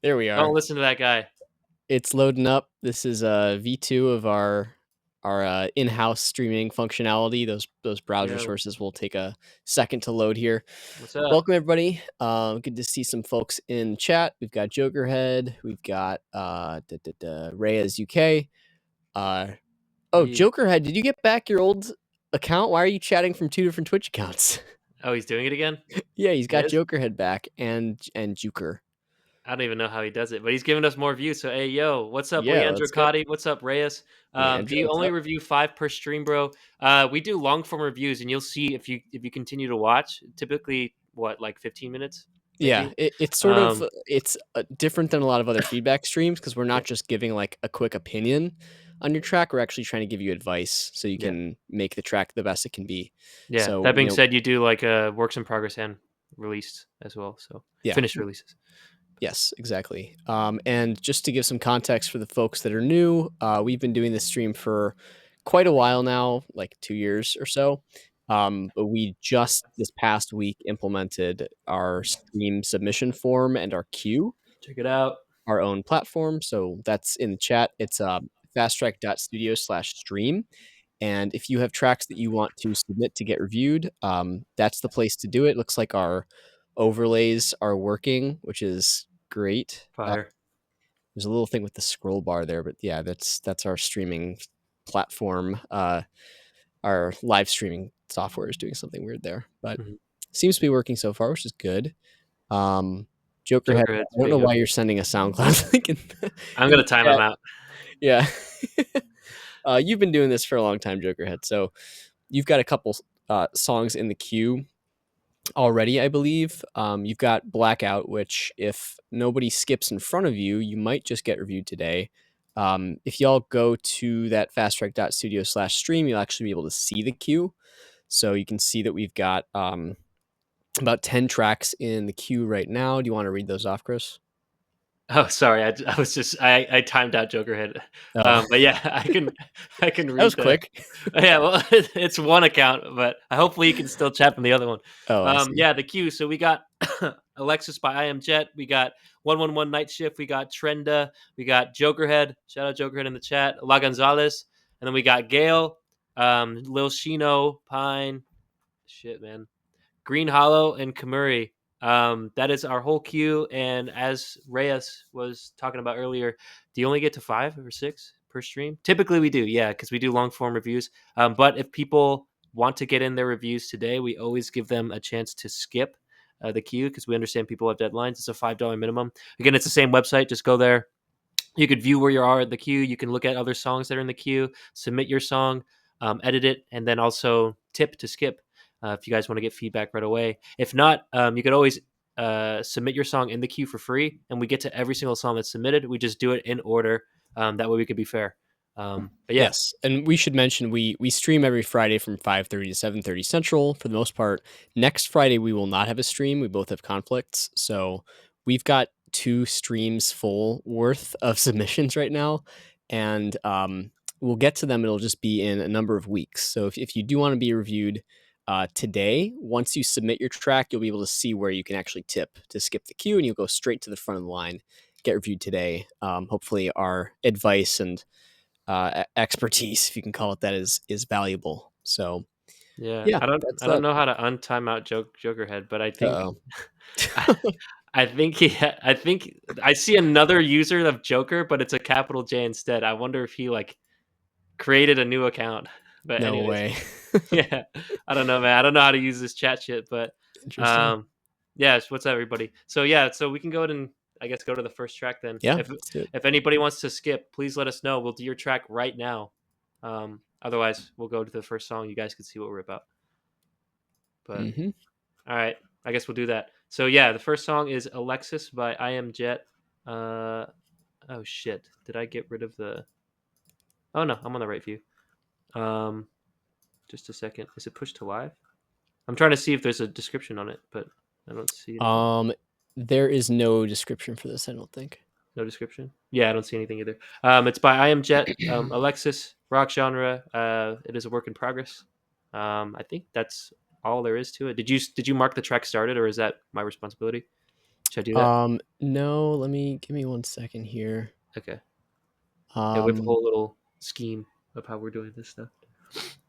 There we are. Don't listen to that guy. It's loading up. This is V2 of our in-house streaming functionality. Those browser Yo, sources will take a second to load here. what's up? Welcome everybody. Good to see some folks in chat. We've got Jokerhead. We've got Reyes UK. Oh, Yeah. Jokerhead, did you get back your old account? Why are you chatting from 2 different Twitch accounts? Oh, he's doing it again? Yeah, he's He got is? Jokerhead back and Juker. I don't even know how he does it, but he's giving us more views. So, hey, yo, what's up, Yeah, Leandro let's go. Cotti? What's up, Reyes? Leandro, We what's only up? review 5 per stream, bro. We do long form reviews, and you'll see if you continue to watch. Typically, what, like 15 minutes, Yeah, maybe? it's sort of Um, it's different than a lot of other feedback streams because we're yeah, not just giving like a quick opinion on your track. We're actually trying to give you advice so you yeah, can make the track the best it can be. yeah. So That being said, you do like works in progress and released as well. So yeah, finished releases. yes, exactly. And just to give some context for the folks that are new, we've been doing this stream for quite a while now, like 2 years or so. But we just this past week implemented our stream submission form and our queue, Check it out. our own platform. So that's in the chat. It's fasttrack.studio/stream. And if you have tracks that you want to submit to get reviewed, that's the place to do it. Looks like our overlays are working, which is great. Fire. There's a little thing with the scroll bar there, but yeah, that's our streaming platform. Our live streaming software is doing something weird there, but Mhm. seems to be working so far, which is good. Um, Jokerhead, Jokerhead's I don't know being why a. you're sending a SoundCloud link I'm in gonna the time him chat. out. Yeah. You've been doing this for a long time, Jokerhead. So you've got a couple songs in the queue already, I believe. You've got Blackout, which if nobody skips in front of you, you might just get reviewed today. If y'all go to that fasttrack.studio/stream, you'll actually be able to see the queue. So you can see that we've got about 10 tracks in the queue right now. Do you want to read those off, Chris? Oh, sorry. I was just I timed out Jokerhead. Oh, But yeah, I can that was read the. quick. Yeah, well, it's one account, but hopefully you can still chat from the other one. Oh, I see. Yeah, the queue. So we got Alexis by I Am Jet. We got 111 Night Shift. We got Trenda. We got Jokerhead. Shout out Jokerhead in the chat. La Gonzalez, and then we got Gail, Lil Shino, Pine. Shit, man. Green Hollow, and Kamuri. That is our whole queue. And as Reyes was talking about earlier, do you only get to 5 or 6 per stream? Typically, we do, yeah, because we do long form reviews. But if people want to get in their reviews today, we always give them a chance to skip the queue because we understand people have deadlines. It's a $5 minimum. Again, it's the same website. Just go there. You could view where you are in the queue. You can look at other songs that are in the queue, submit your song, edit it, and then also tip to skip if you guys want to get feedback right away. If not, you could always submit your song in the queue for free, and we get to every single song that's submitted. We just do it in order. That way we could be fair. But yeah, Yes, and we should mention we stream every Friday from 5:30 to 7:30 Central for the most part. Next Friday we will not have a stream. We both have conflicts, so we've got 2 streams full worth of submissions right now, and we'll get to them. It'll just be in a number of weeks. So if you do want to be reviewed today, once you submit your track, you'll be able to see where you can actually tip to skip the queue, and you'll go straight to the front of the line, get reviewed today. Hopefully, our advice and expertise, if you can call it that, is valuable. So yeah. yeah, I that's don't that. know how to untime out Jokerhead, but I think Uh-oh. I think I think I see another user of Joker, but it's a capital J instead. I wonder if he like created a new account. But No anyways, way. yeah, I don't know, man. I don't know how to use this chat shit, but Interesting. um, yeah. What's up, everybody? So yeah, so we can go ahead and I guess go to the first track then. Yeah, If let's do it. if anybody wants to skip, please let us know. We'll do your track right now. Otherwise, we'll go to the first song. You guys can see what we're about. But Hmm. all right, I guess we'll do that. So yeah, the first song is Alexis by I Am Jet. Oh shit, did I get rid of the? Oh no, I'm on the right view. Um, just a second. Is it pushed to live? I'm trying to see if there's a description on it, but I don't see anything. Um, there is no description for this, I don't think. No description. Yeah, I don't see anything either. It's by I Am Jet, Alexis, rock genre. It is a work in progress. I think that's all there is to it. Did you mark the track started, or is that my responsibility? Should I do that? No, give me 1 second here. Okay. Yeah, we have a Um, whole little scheme of how we're doing this stuff.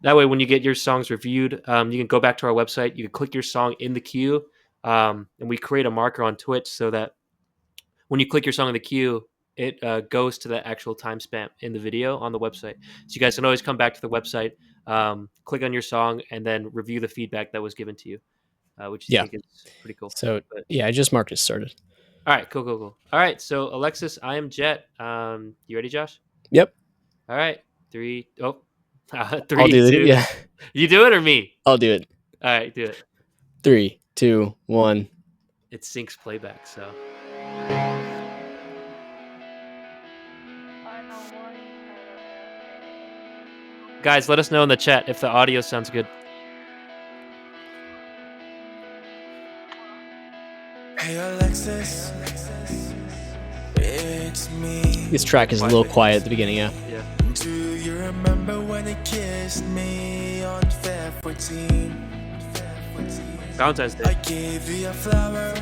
That way, when you get your songs reviewed, you can go back to our website. You can click your song in the queue, and we create a marker on Twitch so that when you click your song in the queue, it goes to the actual timestamp in the video on the website. So you guys can always come back to the website, click on your song, and then review the feedback that was given to you, which I yeah. think is pretty cool. So But yeah, I just marked it started. all right, cool. All right, so Alexis, I am Jet. You ready, Josh? Yep, All right, three. Oh, I'll three, do it. two. Yeah, You do it or me? I'll do it. All right, do it. 3, 2, 1. It syncs playback, so. Guys, let us know in the chat if the audio sounds good. Hey Alexis, it's me. This track is a little quiet at the beginning. Yeah. Yeah. Do you remember when you kissed me on Feb 14? Valentine's I Day. gave you a flower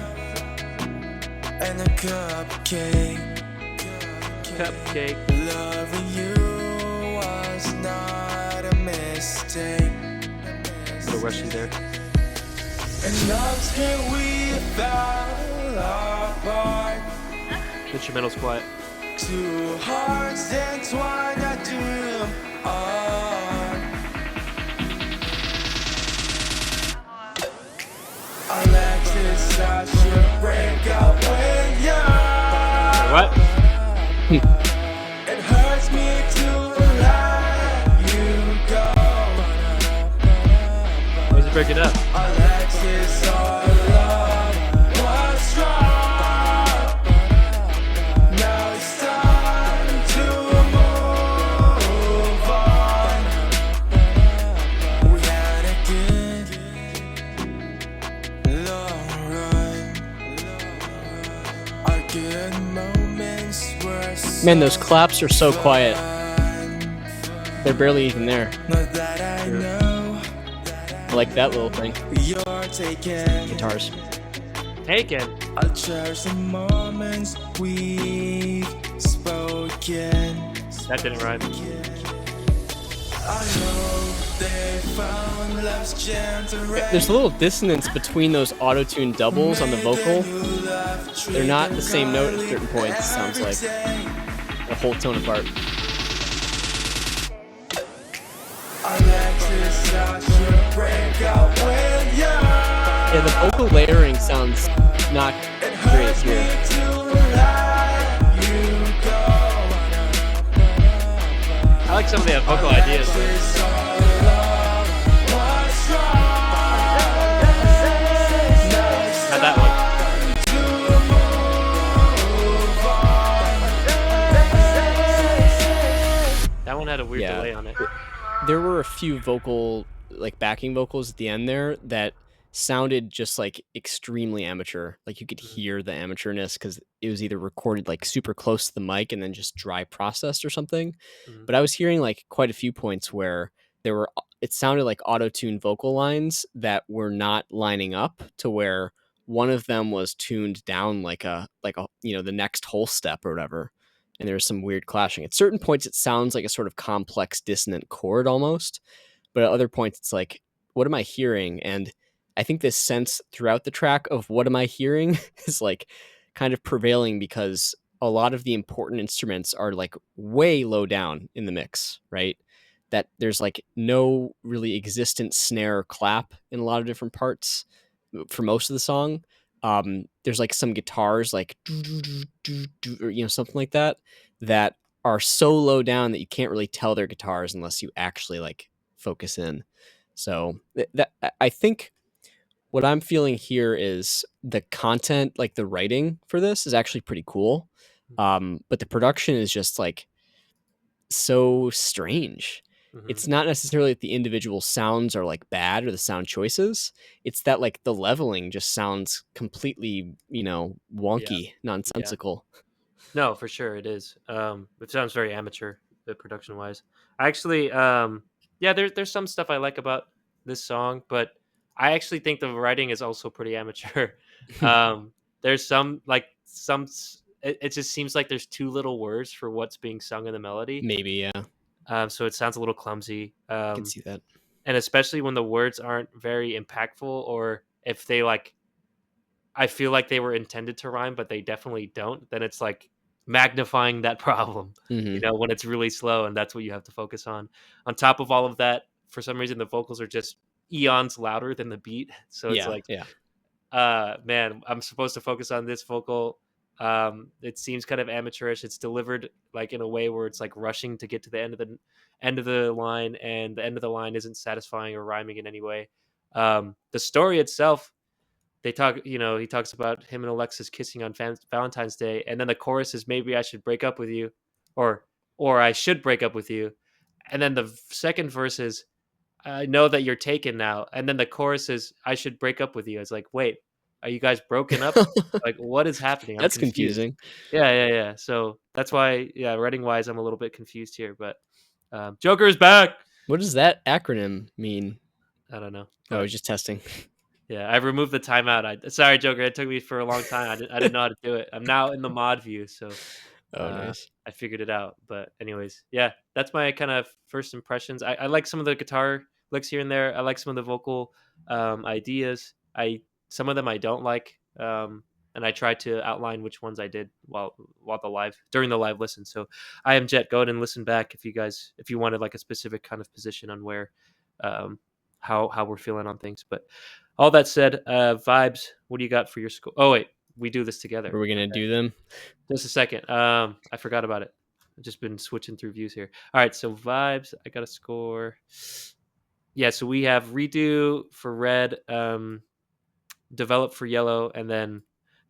and a cupcake. Cupcake. Loving you was not a mistake. No rushing there. And love's here we fell apart. Instrumental's quiet. Two hearts entwined at doom are. Alexis, I should break up with you. What? It hurts me to let you go. Why is it breaking up? Alexis, our love was strong. Now it's time to move on. We had a good long run. Our good moments were so Man, those claps are so quiet. fun. They're barely even there. Not that I know I like that little thing. you're taken. Guitars. Hey, Ken. I'll cherish the moments we've spoken. That didn't rhyme. I know they found love's gentle rain. There's a little dissonance between those auto-tune doubles on the vocal. They're not the same note at certain points, it sounds like. A whole tone apart. Alexis, I should break up with you. Yeah, the vocal layering sounds not It great hurts me here. to let you go. I like some of the vocal ideas. Alexis, our love was strong. Now it's Not that one. time to move on. That one had a weird Yeah. delay on it. There were a few vocal, like backing vocals at the end there that sounded just like extremely amateur. Like you could hear the amateurness because it was either recorded like super close to the mic and then just dry processed or something. Mhm. But I was hearing like quite a few points where it sounded like auto-tuned vocal lines that were not lining up to where one of them was tuned down like a the next whole step or whatever. And there's some weird clashing. At certain points, it sounds like a sort of complex dissonant chord almost, but at other points, it's like, what am I hearing? And I think this sense throughout the track of what am I hearing is like kind of prevailing because a lot of the important instruments are like way low down in the mix, right? That there's like no really existent snare or clap in a lot of different parts for most of the song. There's like some guitars like or something like that that are so low down that you can't really tell they're guitars unless you actually like focus in. So I think what I'm feeling here is the content, like the writing for this is actually pretty cool. But the production is just like so strange. Mhm. It's not necessarily that the individual sounds are like bad or the sound choices. It's that like the leveling just sounds completely, wonky, nonsensical. No, for sure it is. It sounds very amateur, production wise. I actually, yeah, there's some stuff I like about this song, but I actually think the writing is also pretty amateur. there's it just seems like there's too little words for what's being sung in the melody. Maybe, yeah. So it sounds a little clumsy. I can see that. And especially when the words aren't very impactful, or if they like, I feel like they were intended to rhyme, but they definitely don't, then it's like magnifying that problem, Mhm. when it's really slow and that's what you have to focus on. On top of all of that, for some reason, the vocals are just eons louder than the beat. So it's Yeah, like, yeah. man, I'm supposed to focus on this vocal. It seems kind of amateurish. It's delivered like in a way where it's like rushing to get to the end of the line, and the end of the line isn't satisfying or rhyming in any way. The story itself, he talks about him and Alexis kissing on Valentine's Day, and then the chorus is maybe I should break up with you, or I should break up with you, and then the second verse is I know that you're taken now, and then the chorus is I should break up with you. It's like, wait, are you guys broken up? Like, what is happening? I'm That's confused. confusing. Yeah, yeah, yeah. So that's why, yeah, writing wise, I'm a little bit confused here, but Joker is back. What does that acronym mean? I don't know, Oh, I but was just testing. yeah, I removed the timeout. Sorry, Joker. It took me for a long time. I didn't know how to do it. I'm now in the mod view, so Oh, nice. I figured it out. But anyways, yeah, that's my kind of first impressions. I like some of the guitar licks here and there. I like some of the vocal ideas. I Some of them I don't like, and I tried to outline which ones I did while during the live listen. So I am Jet. Go ahead and listen back if you wanted like a specific kind of position on where um, how we're feeling on things. But all that said, vibes. What do you got for your score? Oh wait, we do this together. Are we gonna do them? Just a second. I forgot about it. I've just been switching through views here. All right, so vibes. I got a score. Yeah, so we have redo for red, develop for yellow, and then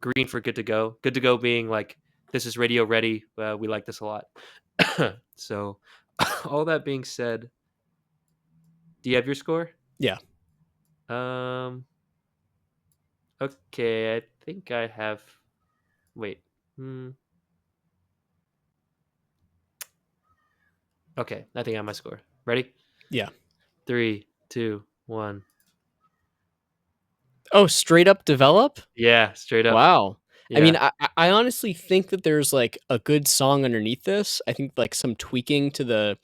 green for good to go. Good to go being like this is radio ready. We like this a lot. So, all that being said, do you have your score? Yeah. Um. Okay, I think I have. Wait. Hmm. Okay, I think I have my score. Ready? Yeah. 3, 2, 1. Oh, straight up develop? Yeah, straight up. Wow. I Yeah. mean, I honestly think that there's, like, a good song underneath this. I think, like, some tweaking to the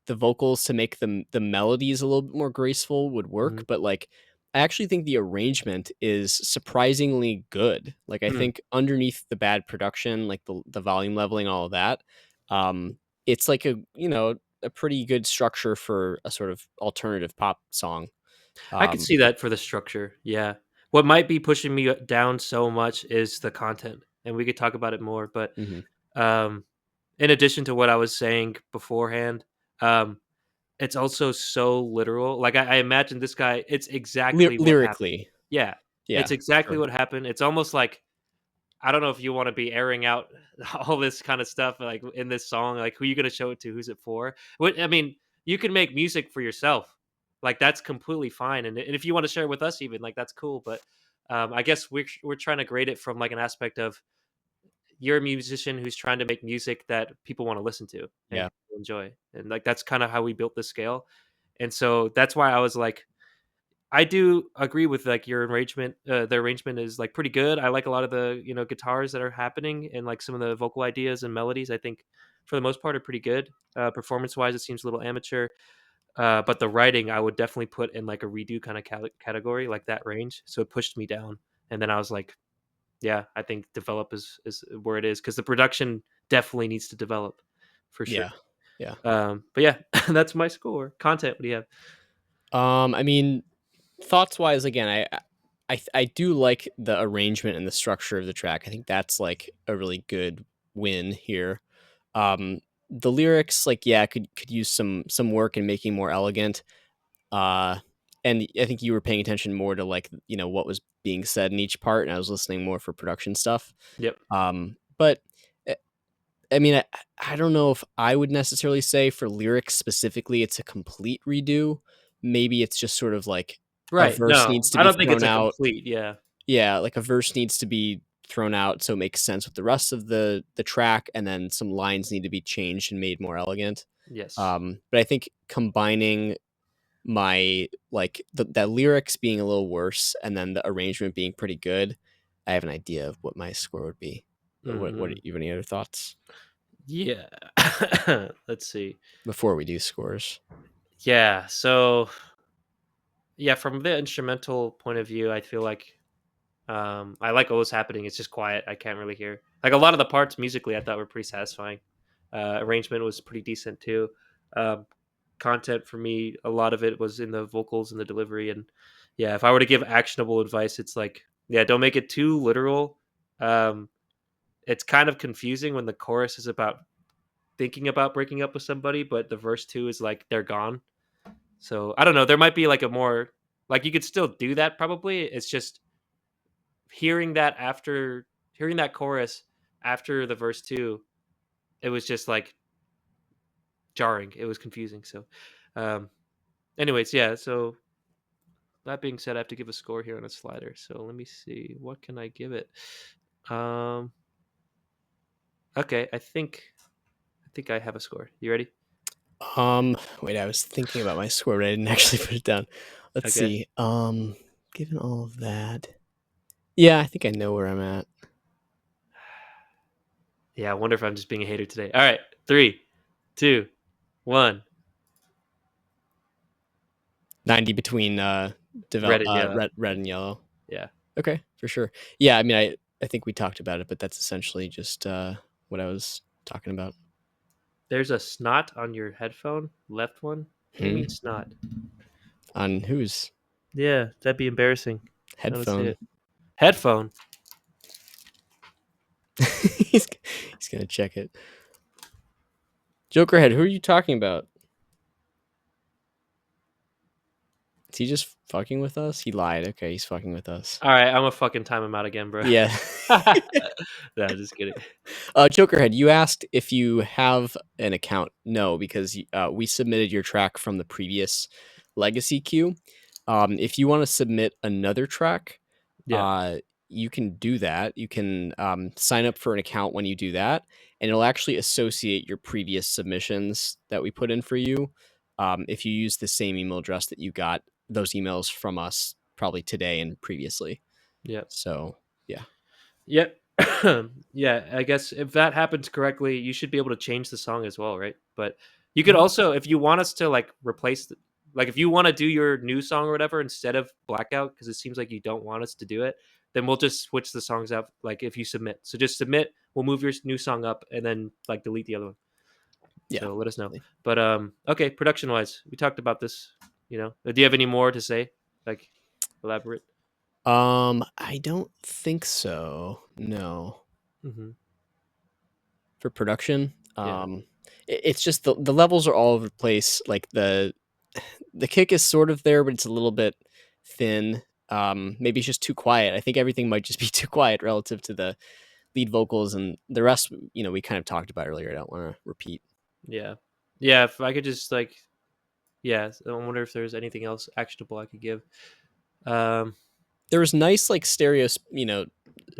vocals to make the melodies a little bit more graceful would Mhm. work, but, like, I actually think the arrangement is surprisingly good. Like, I Mm. think underneath the bad production, like, the volume leveling, all of that, um, it's like a pretty good structure for a sort of alternative pop song. I could Um see that for the structure. Yeah. What might be pushing me down so much is the content, and we could talk about it more. But Mhm. um, in addition to what I was saying beforehand, um, it's also so literal. Like I imagine this guy, it's exactly what happened. Lyrically, Yeah, it's yeah, exactly sure. what happened. It's almost like I don't know if you want to be airing out all this kind of stuff like in this song. Like, who you going to show it to? Who's it for? What I mean, you can make music for yourself. Like that's completely fine, and if you want to share it with us, even like that's cool. But I guess we're trying to grade it from like an aspect of you're a musician who's trying to make music that people want to listen to and Yeah, enjoy, and like that's kind of how we built this scale. And so that's why I was like, I do agree with like your arrangement. The arrangement is like pretty good. I like a lot of the guitars that are happening and like some of the vocal ideas and melodies. I think for the most part are pretty good. Performance wise, it seems a little amateur. But the writing, I would definitely put in like a redo kind of category, like that range. So it pushed me down, and then I was like, yeah, I think develop is where it is because the production definitely needs to develop for sure. yeah, yeah. But yeah, that's my score. Content. What do you have? I mean, thoughts wise, again, I do like the arrangement and the structure of the track. I think that's like a really good win here. The lyrics, like, yeah, could use some work in making more elegant. Uh, and I think you were paying attention more to like what was being said in each part, and I was listening more for production stuff. Yep. But I mean, I don't know if I would necessarily say for lyrics specifically, it's a complete redo. Maybe it's just sort of like a Right. verse No, needs to I be don't think it's thrown a out. complete. Yeah. Yeah, like a verse needs to be thrown out so it makes sense with the rest of the track, and then some lines need to be changed and made more elegant. Yes. But I think combining my like the lyrics being a little worse and then the arrangement being pretty good, I have an idea of what my score would be. But what Mhm. you have any other thoughts Yeah. Let's see. before we do scores? Yeah. So yeah, from the instrumental point of view, I feel like I like what was happening. It's just quiet. I can't really hear. Like a lot of the parts musically, I thought were pretty satisfying. Arrangement was pretty decent too. Um, Content for me, a lot of it was in the vocals and the delivery. And yeah, if I were to give actionable advice, it's like, yeah, don't make it too literal. Um, it's kind of confusing when the chorus is about thinking about breaking up with somebody, but the verse two is like they're gone. So I don't know. There might be like a more like you could still do that probably. It's just hearing that chorus after the verse two, it was just like jarring. It was confusing. So, um, anyways, yeah. So that being said, I have to give a score here on a slider. So let me see. What can I give it? Um, okay, I think I have a score. You ready? Wait, I was thinking about my score, but I didn't actually put it down. Let's Okay. see. Given all of that, yeah, I think I know where I'm at. Yeah, I wonder if I'm just being a hater today. All right, three, two, one. 90 between Red and yellow. red and yellow. Yeah. Okay, for sure. Yeah, I mean, I think we talked about it, but that's essentially just what I was talking about. There's a snot on your headphone, left one. What do you Hmm. mean snot? On whose Yeah, that'd be embarrassing. I don't see headphone? it. Headphone. he's he's gonna check it. Jokerhead, who are you talking about? Is he just fucking with us? He lied. Okay, he's fucking with us. All right, I'm gonna fucking time him out again, bro. Yeah. No, just kidding. Jokerhead, you asked if you have an account. No, because we submitted your track from the previous legacy queue. If you want to submit another track, Yeah, uh, you can do that. You can sign up for an account when you do that, and it'll actually associate your previous submissions that we put in for you. If you use the same email address that you got those emails from us probably today and previously. yeah. So, yeah. Yep. Yeah, I guess if that happens correctly, you should be able to change the song as well, right? But you could Mhm. also, if you want us to like replace, like if you want to do your new song or whatever instead of Blackout, because it seems like you don't want us to do it, then we'll just switch the songs up. Like if you submit, so just submit, we'll move your new song up and then like delete the other one. Yeah. So let us know. Definitely. But okay, production wise, we talked about this. You know, do you have any more to say? Like elaborate. I don't think so. No. Mm-hmm. For production, Yeah. it's just the levels are all over the place. Like the kick is sort of there, but it's a little bit thin. Maybe it's just too quiet. I think everything might just be too quiet relative to the lead vocals and the rest. We kind of talked about earlier. I don't want to repeat. Yeah. Yeah. If I could just like, yeah, I wonder if there's anything else actionable I could give. Um, There was nice like yeah.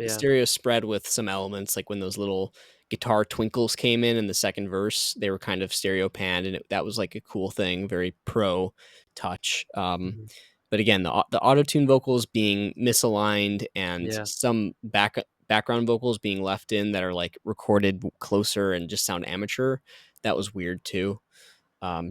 stereo spread with some elements, like when those little guitar twinkles came in the second verse, they were kind of stereo panned, and that was like a cool thing, very pro touch. Mhm. But again, the auto tune vocals being misaligned and Yeah. some background vocals being left in that are like recorded closer and just sound amateur. That was weird too.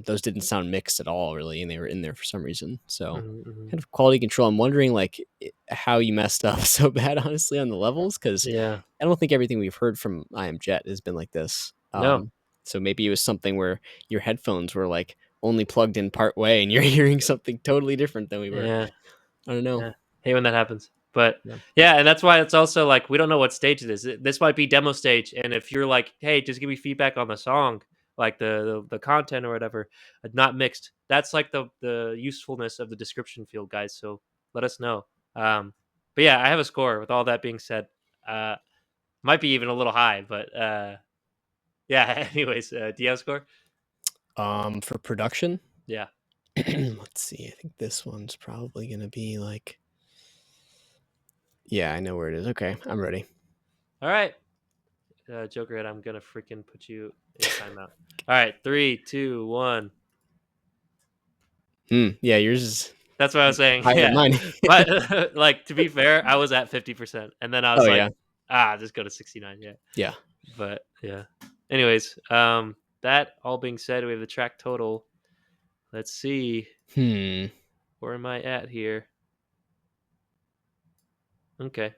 Those didn't sound mixed at all, really, and they were in there for some reason. So, Hmm, hmm. kind of quality control. I'm wondering, like, how you messed up so bad, honestly, on the levels, because Yeah. I don't think everything we've heard from I Am Jet has been like this. No. So maybe it was something where your headphones were like only plugged in part way, and you're hearing something totally different than we were. Yeah. I don't know. Yeah. Hate when that happens. But Yeah. yeah, and that's why it's also like we don't know what stage it is. This might be demo stage, and if you're like, "Hey, just give me feedback on the song, like the content or whatever, not mixed." That's like the usefulness of the description field, guys. So let us know. But yeah, I have a score. With all that being said, uh, might be even a little high, but yeah. Anyways, do you have a score? For production, Yeah. let's see. I think this one's probably gonna be like, yeah, I know where it is. Okay, I'm ready. All right. Jokerhead, I'm gonna freaking put you in timeout. All right, three, two, one. Yeah, yours is That's what I was saying. higher than Yeah, mine. but like to be fair, I was at 50%, and then I was Oh, like, yeah. just go to 69. Yeah, Yeah. but yeah. Anyways, that all being said, we have the track total. Let's see, Hmm. where am I at here? Okay,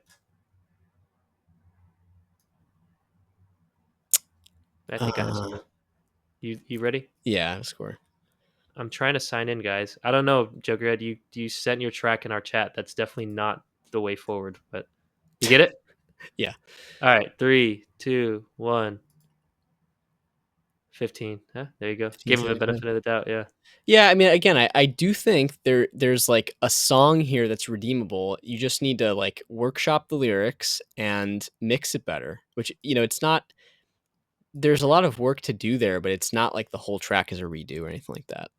I think I have Uh, something. You ready? yeah, score. I'm trying to sign in, guys. I don't know, Jokerhead. You sent your track in our chat. That's definitely not the way forward. But you get it? Yeah. All right, 3, 2, 1. 15. Huh? There you go. 15 Give him the sounds good. benefit of the doubt. Yeah. Yeah, I mean, again, I do think there's like a song here that's redeemable. You just need to like workshop the lyrics and mix it better. Which it's not. There's a lot of work to do there, but it's not like the whole track is a redo or anything like that.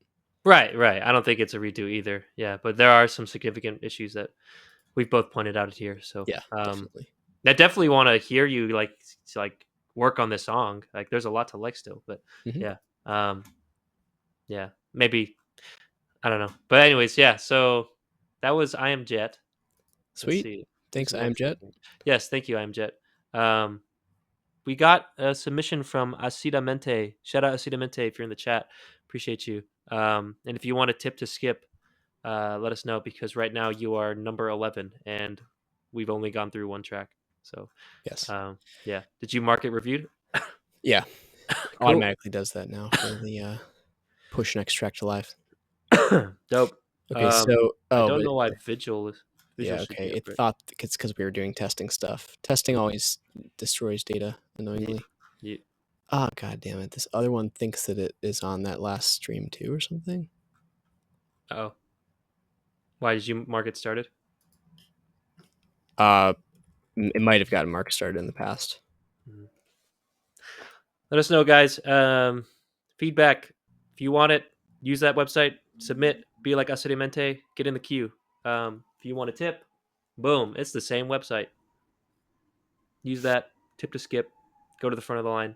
Right, right. I don't think it's a redo either. Yeah, but there are some significant issues that we've both pointed out here. So, Yeah, definitely. I definitely want to hear you like work on this song. Like, there's a lot to like still, but Hmm. yeah, yeah, maybe I don't know. But anyways, yeah. So that was I am Jet. Let's Sweet. see who's Thanks, I am next. I Jet. think. Yes, thank you. I am Jet. Um, we got a submission from Acidamente. Shout out Acidamente if you're in the chat. Appreciate you. And if you want a tip to skip, let us know because right now you are number 11 and we've only gone through one track. So, Yes. yeah. Did you mark it reviewed? Yeah. Cool. Automatically does that now for the push next track to live. Dope. Okay, so I oh, don't but know why Vigil yeah, should okay. be up, It right? thought it's because we were doing testing stuff. Testing always destroys data annoyingly. Yeah. Oh, god damn it. This other one thinks that it is on that last stream too or something. Oh. Why did you mark it started? It might have gotten Mark started in the past. Mhm. Let us know, guys. Feedback. If you want it, use that website. Submit. Be like Acidemente. Get in the queue. If you want a tip, boom. It's the same website. Use that. Tip to skip. Go to the front of the line.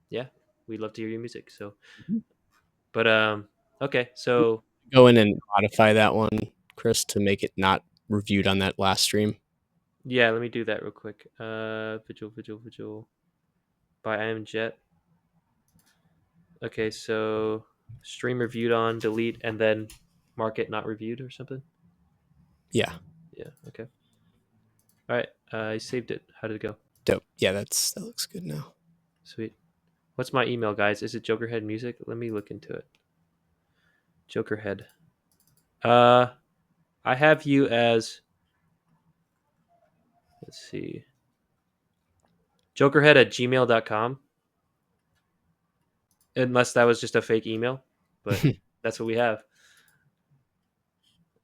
Yeah, we'd love to hear your music. So, Mhm. but okay. So Go in and modify that one, Chris, to make it not reviewed on that last stream. yeah, let me do that real quick. Vigil. By I am Jet. Okay, so stream reviewed on, delete, and then mark it not reviewed or something. Yeah. Yeah. Okay. All right. I saved it. How did it go? Dope. Yeah, that looks good now. Sweet. What's my email, guys? Is it Jokerhead Music? Let me look into it. Jokerhead. I have you as. Let's see. Jokerhead@gmail.com. Unless that was just a fake email, but that's what we have.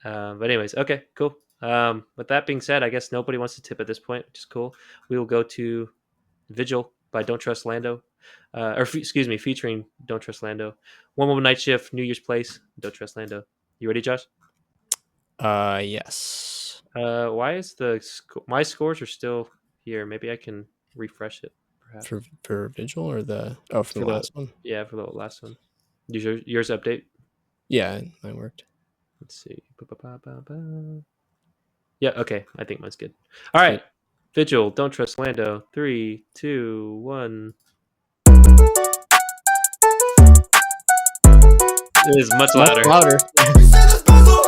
But anyways, okay, cool. With that being said, I guess nobody wants to tip at this point, which is cool. We will go to Vigil by Don't Trust Lando, excuse me, featuring Don't Trust Lando. One Woman Night Shift, New Year's Place, Don't Trust Lando. You ready, Josh? Yes. Why is my scores are still here? Maybe I can refresh it, perhaps. For Vigil or from For the last one? Yeah, for the last one. Yours update? Yeah, mine worked. Let's see. Yeah, okay. I think mine's good. All right. Sweet. Vigil, Don't Trust Lando. 3, 2, 1. It is much louder. Louder. You see this bezel?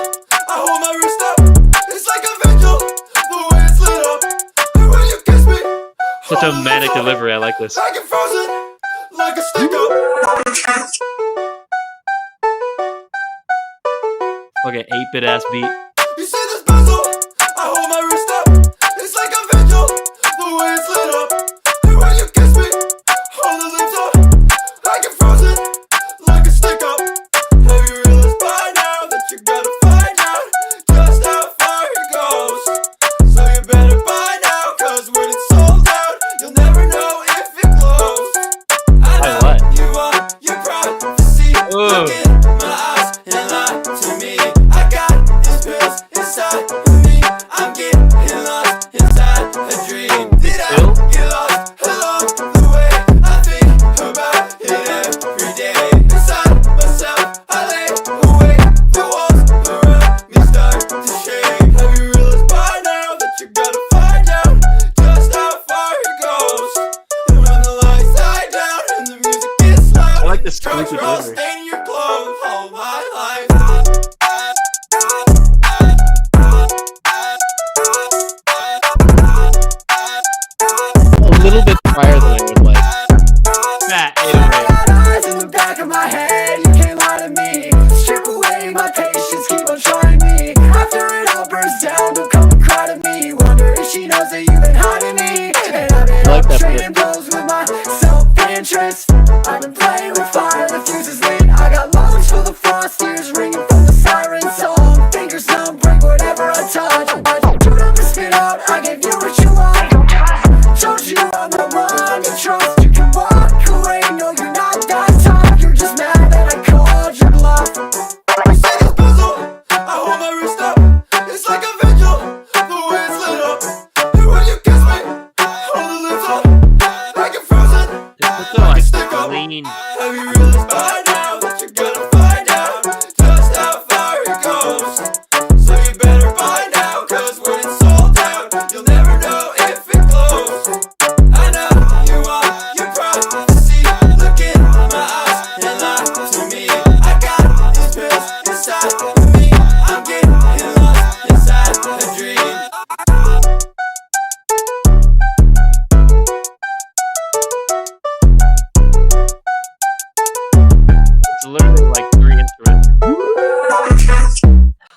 I hold my wrist up. It's like a vigil. The way it's lit up. And when you kiss me, Such a all manic the delivery. I like this. I get frozen like a stick up. Okay, 8-bit ass beat. You see this bezel? I hold my wrist up. It's like a vigil. The way it's lit up. And when you kiss me, all the lips up. I get frozen like a stick up. Have you realized by now that you gotta find out just how far it goes? So you better buy now, cause when it's sold out, you'll never know if it closed. I know what? you are, you're proud to see. Look in my eyes and lie to me. I got these pills inside of me. I'm getting lost inside a dream. Did I get lost along the way? I think about it every day. Inside myself, I lay awake. The walls little bit drier than I would like. Fat I 808. got eyes in the back of my head, you can't lie to me. Strip away my patience, keep on trying me. After it all burns down, don't come and cry to me. Wonder if she knows that you've been hiding me. And I've been I like up that trading blows with my self-interest. I've been playing with fire, the fuse is lit. I got lungs full of frost, ears ringing from the siren song. Fingers numb, break whatever I touch. I shoot up and spit out, I gave you what you want. Told you I'm the one to trust. You can walk away, no you're not that tough. You're just mad that I called your bluff. You say this puzzle, I hold my wrist up. It's like a vigil, the way it's lit up. And when you kiss me, hold the lips up. I get frozen, It's so I like can stick up. clean. Have you realized by now that you're gonna find out just how far it goes? So you better find out, cause when it's sold out, you'll never know if it closed. I know you want your privacy. Look in my eyes and lie to me. I got these pills inside of me. I'm getting lost inside a dream. It's literally like 3 instruments.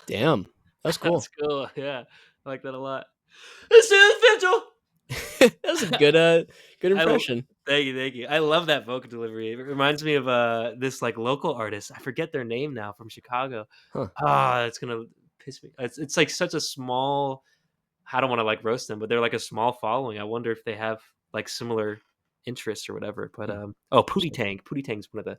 Damn, that's cool. That's cool. Yeah, I like that a lot. This is Vigil. That was a good I impression. Thank you, thank you. I love that vocal delivery. It reminds me of this like local artist. I forget their name now from Chicago. Huh. It's gonna piss me. It's like such a small. I don't want to like roast them, but they're like a small following. I wonder if they have like similar interests or whatever. But Pootie Tang. Pootie Tang's one of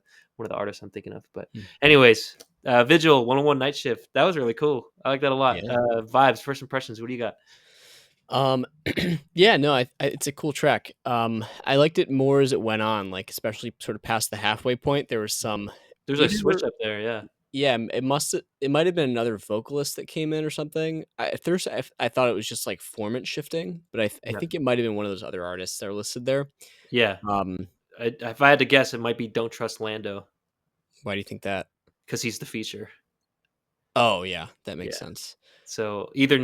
the artists I'm thinking of. But Hmm. anyways, Vigil 101 Night Shift. That was really cool. I like that a lot. Yeah. Vibes. First impressions. What do you got? Yeah, no, it's a cool track. I liked it more as it went on, like especially sort of past the halfway point. There was some There's a switch either up there. Yeah. yeah, it might have been another vocalist that came in or something. At first, I thought it was just like formant shifting, but I Yeah. think it might have been one of those other artists that are listed there. Yeah. Um, If I had to guess, it might be Don't Trust Lando why do you think that? because he's the feature. Oh yeah, that makes Yeah. sense. So either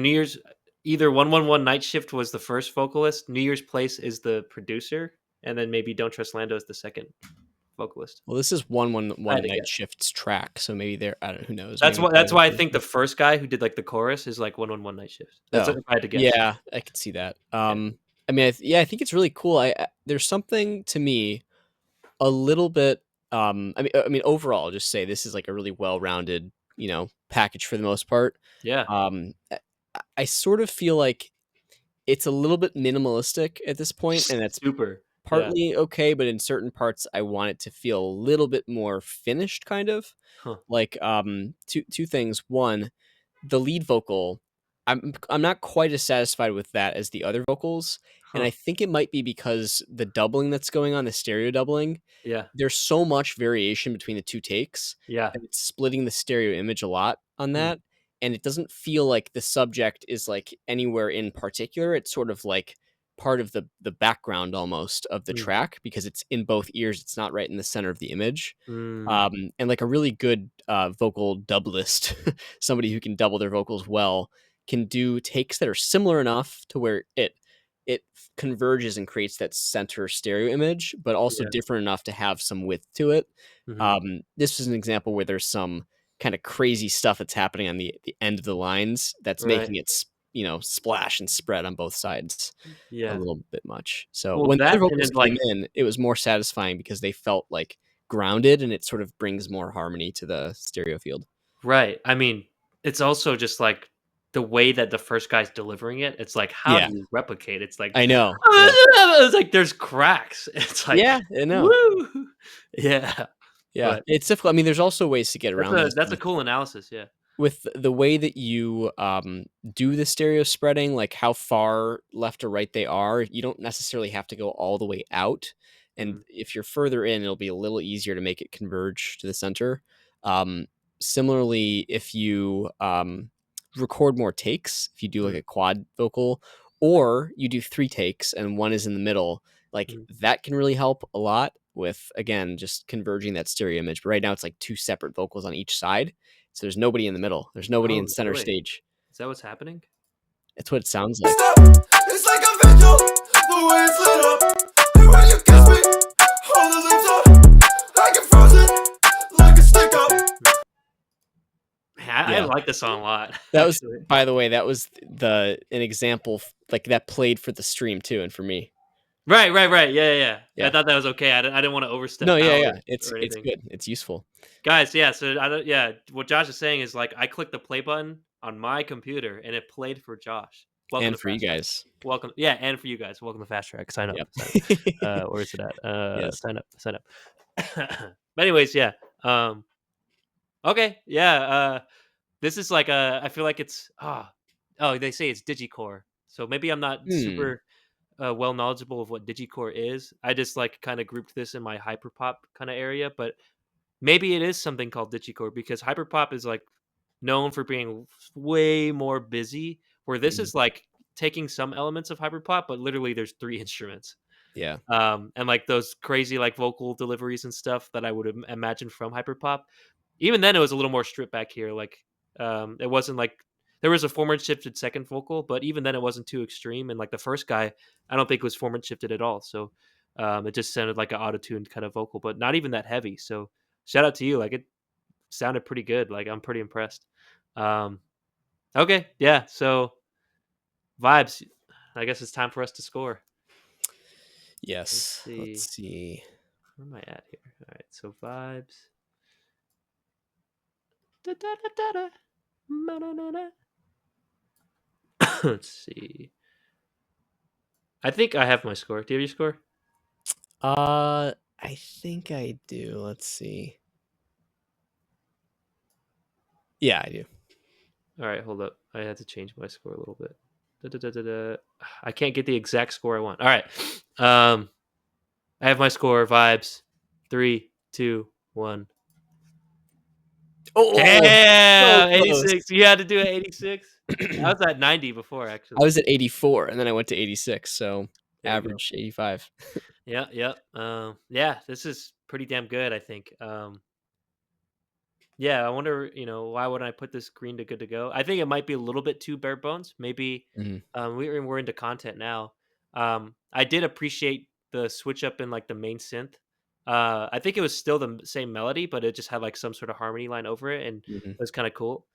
111 Night Shift was the first vocalist, New Year's Place is the producer, and then maybe Don't Trust Lando is the second vocalist. Well, this is I had to Night guess. Shift's track, so maybe they're I don't who knows. That's Maybe why. they're That's why I think the first guy who did like the chorus is like 111 Night Shift. That's Oh, if I had to guess. yeah, I could see that. I mean, I think it's really cool. There's something to me a little bit. Overall, just say this is like a really well-rounded, package for the most part. Yeah. I sort of feel like it's a little bit minimalistic at this point, and that's Super. Yeah. partly okay, but in certain parts, I want it to feel a little bit more finished, kind of. Huh. Like, two things. One, the lead vocal, I'm not quite as satisfied with that as the other vocals, and Huh. I think it might be because the doubling that's going on, the stereo doubling, Yeah. there's so much variation between the two takes Yeah. that it's splitting the stereo image a lot on Mm. that, and it doesn't feel like the subject is like anywhere in particular. It's sort of like part of the background almost of the Mm. track because it's in both ears. It's not right in the center of the image. Mm. And like a really good vocal doublist, somebody who can double their vocals well, can do takes that are similar enough to where it converges and creates that center stereo image, but also Yeah. different enough to have some width to it. Mhm. This is an example where there's some kind of crazy stuff that's happening on the end of the lines that's Right. making it splash and spread on both sides a Yeah. little bit much. So Well, when the other that and vocals then like came in, it was more satisfying because they felt like grounded, and it sort of brings more harmony to the stereo field. right. I mean, it's also just like the way that the first guy's delivering it. It's like how Yeah, do you replicate? It's like I know. Yeah, it's like there's cracks. It's like yeah, I know. woo. Yeah. Yeah, But it's difficult. I mean, there's also ways to get around this that's a cool analysis. Yeah. with the way that you do the stereo spreading, like how far left or right they are. You don't necessarily have to go all the way out, and Mm, if you're further in, it'll be a little easier to make it converge to the center. Similarly, if you record more takes, if you do like mm, a quad vocal, or you do 3 takes and one is in the middle, like mm. that can really help a lot with, again, just converging that stereo image. But right now it's like 2 separate vocals on each side, so there's nobody in the middle. There's nobody in Oh, center really? stage. Is that what's happening? That's what it sounds like. It's like a vigil, the way it's lit up. like this song a lot, That was, actually. by the way, that was an example like that played for the stream too, and for me. Right, right, right. Yeah, yeah, yeah. I Yeah. thought that was okay. I didn't want to overstep No, yeah, bounds yeah. It's or it's anything. good. It's useful. Guys, yeah, so I don't yeah, what Josh is saying is, like, I clicked the play button on my computer, and it played for Josh. Welcome And to for you Fast Track. guys. Welcome yeah, and for you guys, welcome to Fast Track. Sign up, Yep. sign up. Where is it at? Yes. Sign up, sign up. But anyways, yeah, okay, yeah, this is like I feel like it's, oh, they say it's digicore, so maybe I'm not Hmm. super, well knowledgeable of what digicore is. I just, like, kinda grouped this in my hyperpop kinda area, but maybe it is something called digicore because hyperpop is, like, known for being way more busy, where this Mhm. is, like, taking some elements of hyperpop, but literally there's 3 instruments. Yeah. And, like, those crazy, like, vocal deliveries and stuff that I would imagine from hyperpop. Even then, it was a little more stripped back here, like, it wasn't like there was a forward shifted second vocal, but even then it wasn't too extreme, and, like, the first guy, I don't think was forward shifted at all, so, it just sounded like an auto-tuned kind of vocal, but not even that heavy, so shout out to you, like, it sounded pretty good, like, I'm pretty impressed. Um, okay, yeah, so vibes. I guess it's time for us to score. Let's Yes. Let's see. see. Where am I at here? Alright, so vibes. Da-da-da-da-da. Ma-na-na-na. Let's see. I think I have my score. Do you have your score? I think I do. Let's see. Yeah, I do. All right, hold up. I had to change my score a little bit. Da-da-da-da-da. I can't get the exact score I want. All right. I have my score. Vibes. 3, 2, 1. Oh, so Damn, close. 86. You had to do it 86. I was at 90 before, I actually. was at 84 and then I went to 86, so There you go. average 85. Yeah, yep. Yeah, this is pretty damn good, I think. Yeah, I wonder, why wouldn't I put this green to good to go? I think it might be a little bit too bare bones. Maybe Mhm, we're into content now. I did appreciate the switch up in like the main synth. I think it was still the same melody, but it just had like some sort of harmony line over it, and mhm. it was kind of cool.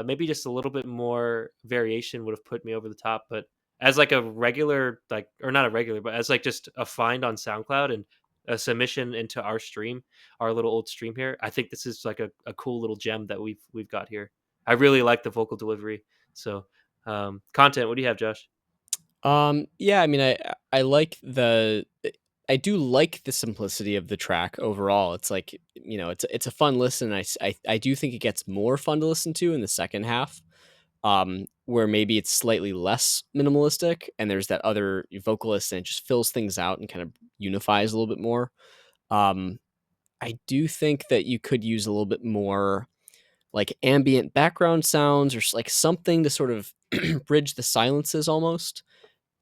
Maybe just a little bit more variation would have put me over the top, but as like a regular, like, or not a regular, but as like just a find on SoundCloud and a submission into our stream, our little old stream here, I think this is like a cool little gem that we've got here. I really like the vocal delivery. So, content. What do you have, Josh? Yeah, I mean, I like I do like the simplicity of the track overall. It's like, it's a fun listen. I do think it gets more fun to listen to in the second half, where maybe it's slightly less minimalistic and there's that other vocalist and it just fills things out and kind of unifies a little bit more. Um, I do think that you could use a little bit more like ambient background sounds or like something to sort of bridge the silences almost.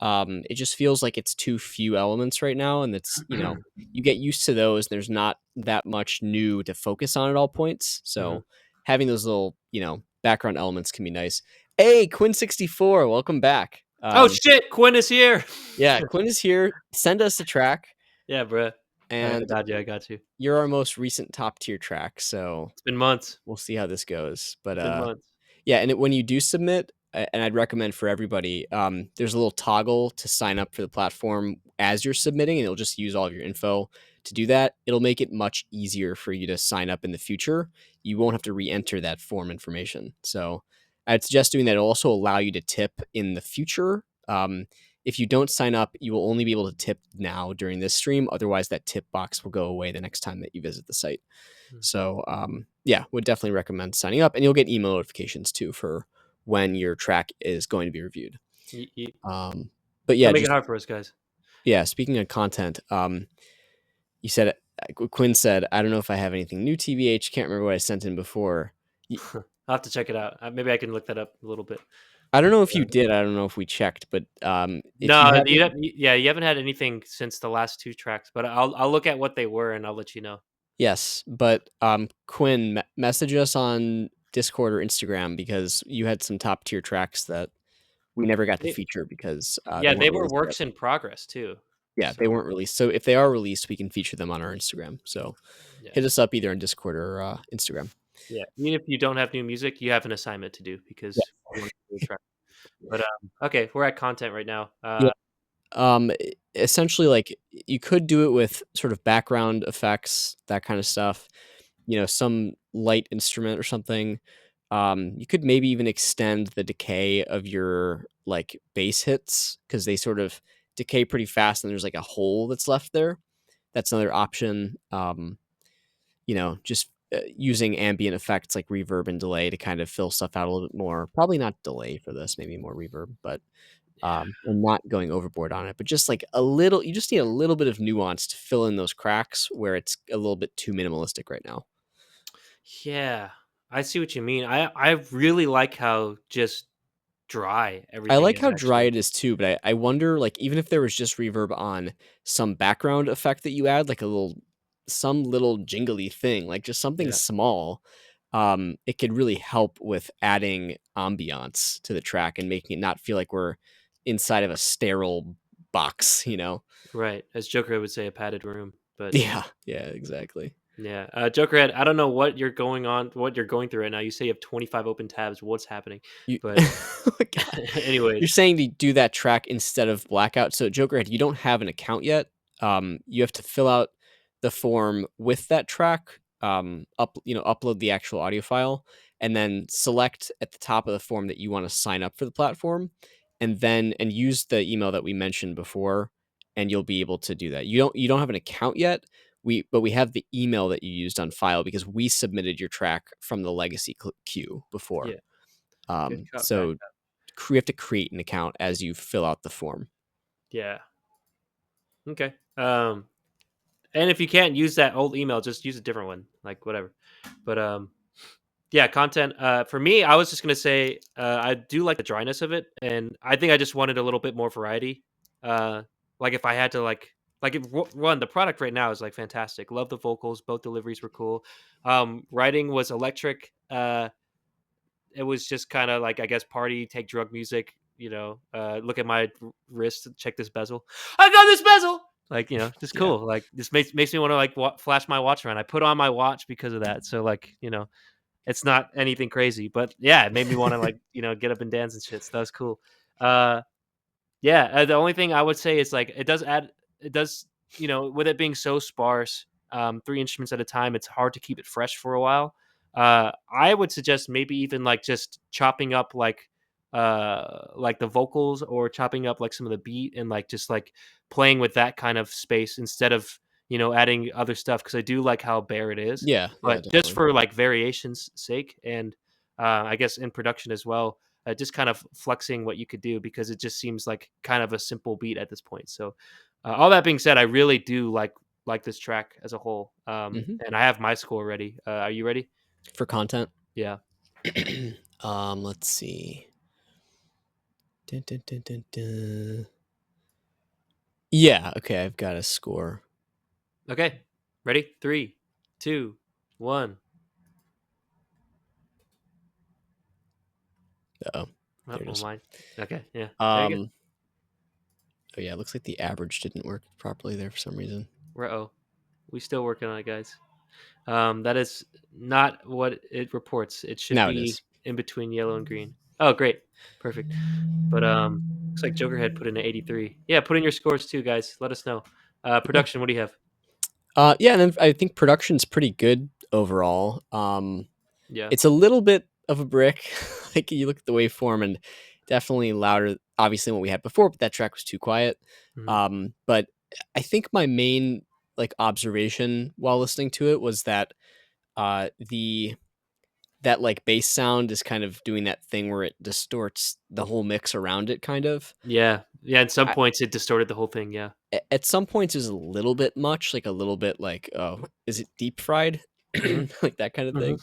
It just feels like it's too few elements right now, and it's, you get used to those. There's not that much new to focus on at all points. Mhm. So having those little, background elements can be nice. Hey, Quinn64, welcome back. Oh shit, Quinn is here. Yeah, Quinn is here. Send us a track, Yeah, bruh. I and got you. I got you. you're our most recent top tier track. So It's been months. we'll see how this goes. But It's been months. yeah, and when you do submit, and I'd recommend for everybody, there's a little toggle to sign up for the platform as you're submitting, and it'll just use all of your info to do that. It'll make it much easier for you to sign up in the future. You won't have to re-enter that form information. So I'd suggest doing that. It'll also allow you to tip in the future. If you don't sign up, you will only be able to tip now during this stream. Otherwise, that tip box will go away the next time that you visit the site. Mm. So yeah, would definitely recommend signing up, and you'll get email notifications too for when your track is going to be reviewed. But yeah, Don't make it just hard for us, guys. yeah. Speaking of content, you said Quinn said, "I don't know if I have anything new, TBH. Can't remember what I sent in before. I'll have to check it out. Maybe I can look that up a little bit. I don't know if you Uh, did. I don't know if we checked, but if you No, haven't, you haven't had anything since the last 2 tracks, but I'll look at what they were and I'll let you know. yes. But Quinn, message us on Discord or Instagram because you had some top tier tracks that we never got to They feature because they Yeah, they weren't were released yet. works in progress too. Yeah, they So, weren't released. So if they are released, we can feature them on our Instagram. So yeah. hit us up either on Discord or Instagram. Yeah, even if you don't have new music, you have an assignment to do because you want to do a track. But okay, we're at content right now. Yeah. Essentially, like, you could do it with sort of background effects, that kind of stuff, some light instrument or something. You could maybe even extend the decay of your, like, bass hits because they sort of decay pretty fast and there's, like, a hole that's left there. That's another option. Just, using ambient effects like reverb and delay to kind of fill stuff out a little bit more. Probably not delay for this, maybe more reverb, but and not going overboard on it, but just like a little you just need a little bit of nuance to fill in those cracks where it's a little bit too minimalistic right now. Yeah, I see what you mean. I really like how just dry I everything like is how dry actually. it is too, but I wonder, like, even if there was just reverb on some background effect that you add, like some little jingly thing, like just something Yeah, small, it could really help with adding ambiance to the track and making it not feel like we're inside of a sterile box, you know? right. As Joker would say, a padded room. But Yeah, yeah, exactly. yeah, Jokerhead. I don't know what you're going through right now. You say you have 25 open tabs. What's happening? You But oh my god. You're anyways, saying to do that track instead of Blackout. So Jokerhead, you don't have an account yet. You have to fill out the form with that track, upload the actual audio file, and then select at the top of the form that you want to sign up for the platform, and use the email that we mentioned before, and you'll be able to do that. You don't have an account yet. But we have the email that you used on file because we submitted your track from the legacy queue before. yeah, good cut back. So we have to create an account as you fill out the form. Yeah. Okay. And if you can't use that old email, just use a different one, like whatever. But yeah, content. For me, I was just gonna say I do like the dryness of it, and I think I just wanted a little bit more variety. Uh, like if I had to one, the product right now is like fantastic. Love the vocals. Both deliveries were cool. Writing was electric. It was just kind of like I guess party, take drug music. Look at my wrist, check this bezel. I got this bezel. Like just Yeah. cool. Like this makes me want to like flash my watch around. I put on my watch because of that. So like it's not anything crazy, but yeah, it made me want to like get up and dance and shit. So that was cool. Uh, yeah, the only thing I would say is like it does with it being so sparse, three instruments at a time, it's hard to keep it fresh for a while. I would suggest maybe even like just chopping up like the vocals or chopping up like some of the beat and like just like playing with that kind of space instead of adding other stuff because I do like how bare it is, Yeah, yeah, but just definitely. for like variations sake and I guess in production as well, just kind of flexing what you could do because it just seems like kind of a simple beat at this point. So, all that being said, I really do like this track as a whole, Mhm. and I have my score ready. Are you ready? For content. Yeah. Let's see. Dun, dun, dun, dun, dun. Yeah, okay, I've got a score. Okay. Ready? Three, two, one. Oh, Oh, there it well, is. mine. Okay. Yeah. There you go. Um, oh yeah, it looks like the average didn't work properly there for some reason. Oh, we still working on it, guys. That is not what it reports. It should Now it be is. in between yellow and green. Oh, great. Perfect. But looks like Jokerhead put in an 83. Yeah, put in your scores too, guys. Let us know. Okay. Production, what do you have? Yeah, and then I think production's pretty good overall. Yeah. It's a little bit of a brick. Like, you look at the waveform and definitely louder, obviously, than what we had before, but that track was too quiet. Hmm. But I think my main, like, observation while listening to it was that the that like bass sound is kind of doing that thing where it distorts the whole mix around it, kind of. Yeah. Yeah. At some I, points, it distorted the whole thing. Yeah. at some points, is a little bit much, like a little bit like, oh, is it deep fried, Hmm. like that kind of Hmm. thing.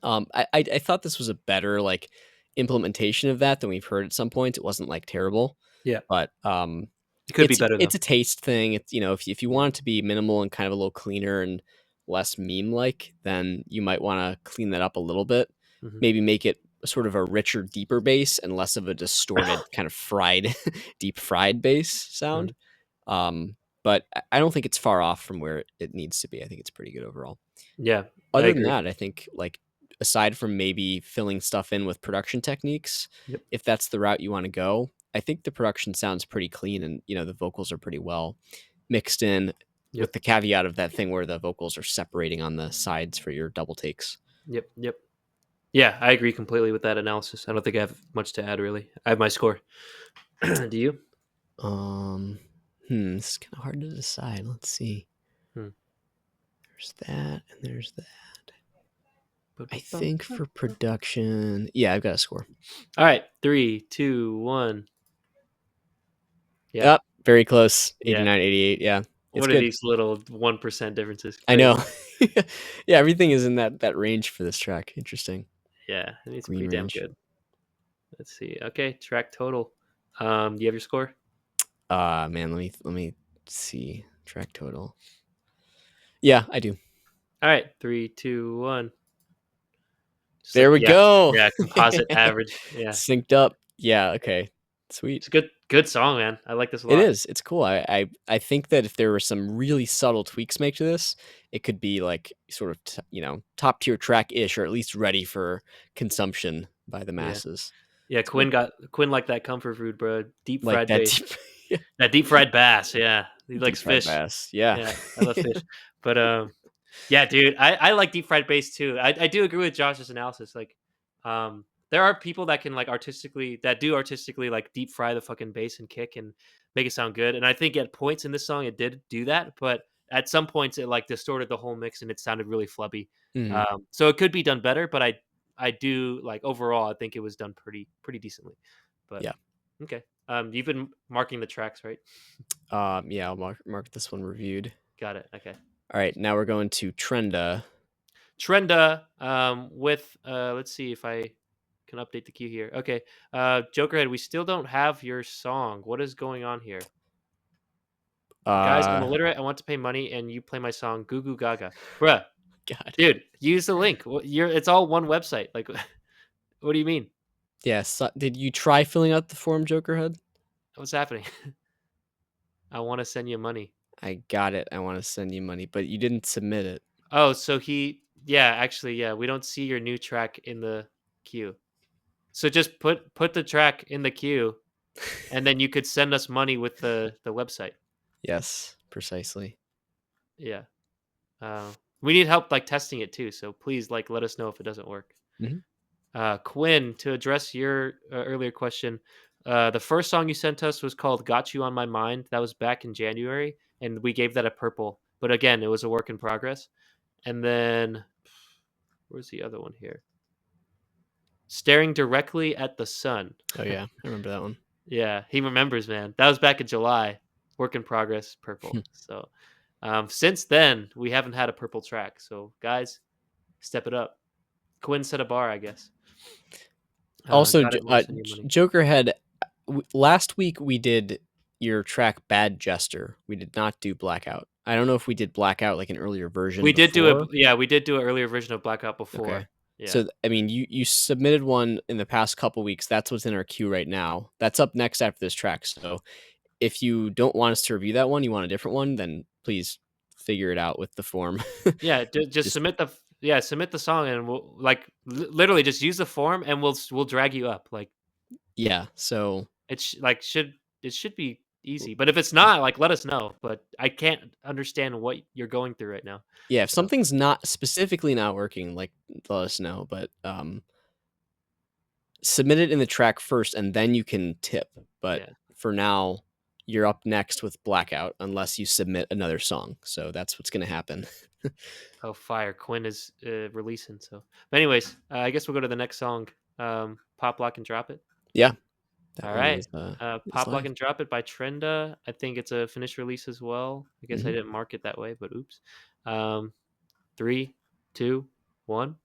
Hmm. I thought this was a better, like, implementation of that than we've heard at some points. It wasn't, like, terrible, Yeah. but, It could be better though. it's a taste thing. It's, if you want it to be minimal and kind of a little cleaner and less meme-like, then you might wanna clean that up a little bit. Hmm. Maybe make it sort of a richer, deeper bass and less of a distorted, kind of fried deep fried bass Hmm. sound. Um, but I don't think it's far off from where it needs to be. I think it's pretty good overall. Yeah, I Other than agree. that, I think, like, aside from maybe filling stuff in with production techniques, Yep. if that's the route you want to go, I think the production sounds pretty clean, and the vocals are pretty well mixed in, with Yep. the caveat of that thing where the vocals are separating on the sides for your double takes. Yep. Yep. Yeah, I agree completely with that analysis. I don't think I have much to add really. I have my score. Do you? This is kind of hard to decide. Let's see. Hmm. There's that, and there's that. I think for production, yeah, I've got a score. All right, 3, 2, 1. Yeah. Yep, very close. Yeah. 89, 88. Yeah. It's What are good. these little 1% differences? I know. Yeah, everything is in that range for this track. Interesting. Yeah, I mean, it's Green pretty damn range. good. Let's see. Okay, track total. Do you have your score? Man, let me see. Track total. Yeah, I do. All right, 3, 2, 1. There we go. Yeah, composite average. Yeah, Synced up. Yeah, okay. Sweet. it's a good song, man. I like this a lot. It is. It's cool. I think that if there were some really subtle tweaks made to this, it could be like sort of top tier track ish, or at least ready for consumption by the masses. Yeah, Quinn liked that comfort food, bro. Deep Like fried that bass. deep, That deep fried bass. Yeah, he likes fried fish. bass. Yeah. Yeah, I love fish. But yeah, dude, I like deep fried bass too. I do agree with Josh's analysis. Like, there are people that can like artistically like deep fry the fucking bass and kick and make it sound good. And I think at points in this song it did do that, but at some points it like distorted the whole mix and it sounded really flubby. Mhm. So it could be done better, but I do like overall I think it was done pretty decently. But Yeah. Okay. You've been marking the tracks, right? Yeah, I'll mark this one reviewed. Got it. Okay. All right, now we're going to Trenda. With let's see if I can update the queue here. Okay. Jokerhead, we still don't have your song. What is going on here? Guys, I'm illiterate. I want to pay money and you play my song Goo Goo Gaga. Bruh. God. Dude, use the link. It's all one website. Like what do you mean? Yeah, did you try filling out the form, Jokerhead? What's happening? I want to send you money. I got it. I want to send you money, but you didn't submit it. Oh, so actually, we don't see your new track in the queue. So just put the track in the queue, and then you could send us money with the website. Yes, precisely. Yeah. We need help like testing it too. So please like let us know if it doesn't work. Mhm. Quinn, to address your earlier question, the first song you sent us was called "Got You on My Mind." That was back in January, and we gave that a purple. But again, it was a work in progress. And then, where's the other one here? Staring Directly at the Sun. Oh yeah, I remember that one. Yeah, he remembers, man. That was back in July. Work in progress, purple. So, since then, we haven't had a purple track. So, guys, step it up. Quinn set a bar, I guess. Also, got it, we'll send you money. Jokerhead, last week we did your track Bad Jester. We did not do Blackout. I don't know if we did Blackout like an earlier version. We did before. we did do an earlier version of Blackout before. Okay. Yeah. So I mean, you submitted one in the past couple weeks. That's what's in our queue right now. That's up next after this track. So if you don't want us to review that one, you want a different one, then please figure it out with the form. Yeah, just submit the song, and we'll like literally just use the form, and we'll drag you up. Like, yeah. So it should be easy, but if it's not, like, let us know. But I can't understand what you're going through right now. yeah, if something's not specifically not working, like let us know. But submit it in the track first, and then you can tip. But for now, you're up next with Blackout, unless you submit another song. So that's what's going to happen. Oh, fire! Quinn is releasing. So, but anyways, I guess we'll go to the next song. Pop, Lock, and Drop It. Yeah. All right. Pop, Lock, and Drop It by Trenda. I think it's a finished release as well. I guess I didn't mark it that way, but oops. 3, 2, 1.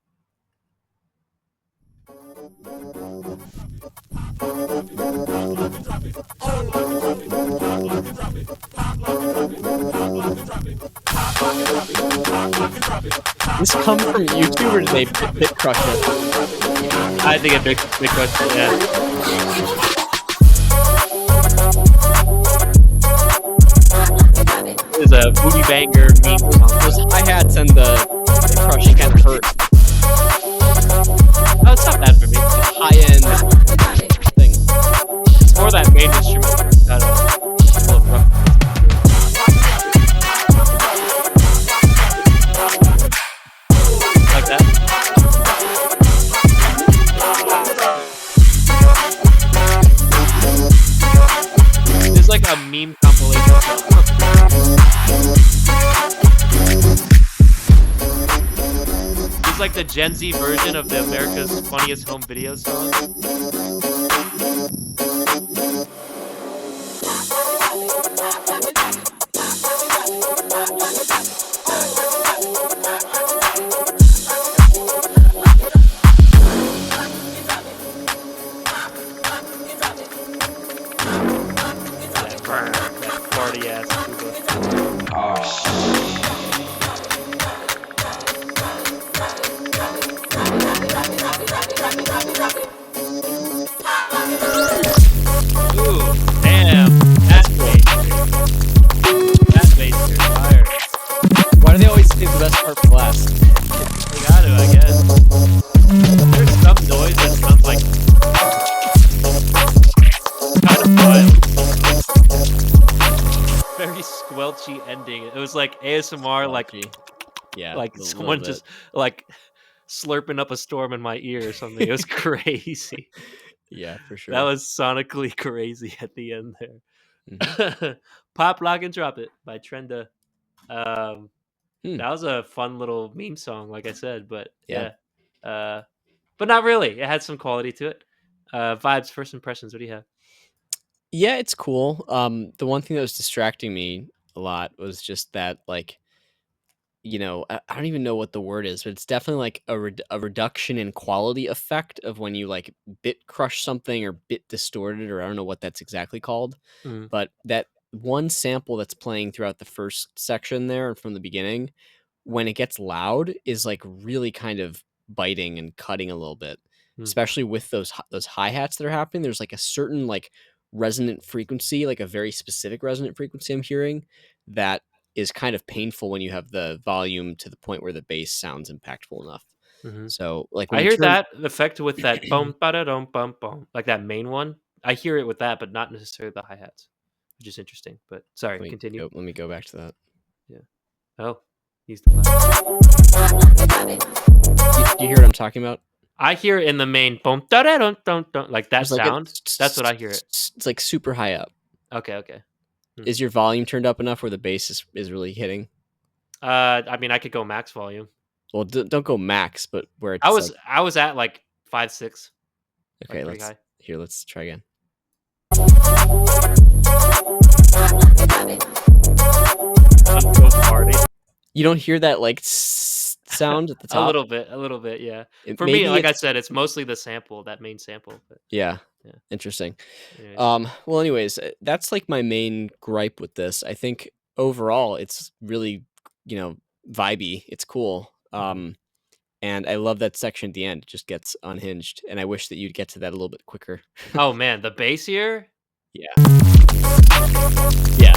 This come from YouTube, or did they bit crush it? I think it bit crushed it, yeah. It is a booty banger meme song. Those hi-hats and the crush kind of hurt. it's not bad for me. high-end thing. It's more that main instrument. I don't know. It's a little rough. Like that. There's like a meme compilation. It's like the Gen Z version of the America's Funniest Home Video song. That party ass tuba. Ooh, damn. That bass. That bass is fire. Why do they always save the best part for last? You got to, I guess. There's some noise that sounds like kind of wild. Very squelchy ending. It was like ASMR, Yeah, like a little someone bit. just like slurping up a storm in my ear or something. It was crazy. Yeah, for sure. That was sonically crazy at the end there. Mhm. Pop, Lock, and Drop It by Trenda. Hmm. That was a fun little meme song, like I said, but Yeah. but not really. It had some quality to it. Vibes, first impressions. What do you have? Yeah, it's cool. The one thing that was distracting me a lot was just that, like, I don't even know what the word is, but it's definitely like a reduction in quality effect of when you like bit crush something or bit distorted, or I don't know what that's exactly called. Mm, But that one sample that's playing throughout the first section there and from the beginning, when it gets loud, is like really kind of biting and cutting a little bit, mm, especially with those hi-hats that are happening. There's like a certain like resonant frequency, like a very specific resonant frequency I'm hearing that is kind of painful when you have the volume to the point where the bass sounds impactful enough. hmm So like when I you hear turn that effect with that bum ba da dum bum bum, like that main one. I hear it with that, but not necessarily the hi hats, which is interesting. But sorry, continue. let me go back to that. Yeah. Oh, use the clap. Do you hear what I'm talking about? I hear it in the main bum da da dum dum dum, like that There's like a sound. That's what I hear it. it's like super high up. Okay, okay. Hmm. Is your volume turned up enough where the bass is really hitting? I mean, I could go max volume. Well, don't go max, but where it's like I was at like 5, 6, like okay, pretty high. let's try again. Let's go party. You don't hear that like sound at the top? A little bit, yeah. For me, Maybe like I it's said, it's mostly the sample, that main sample. But yeah. yeah. Interesting. Anyways. Well, anyways, that's like my main gripe with this. I think overall it's really, vibey. It's cool. Mhm. And I love that section at the end. It just gets unhinged, and I wish that you'd get to that a little bit quicker. Oh man, the bass here, Yeah. Yeah.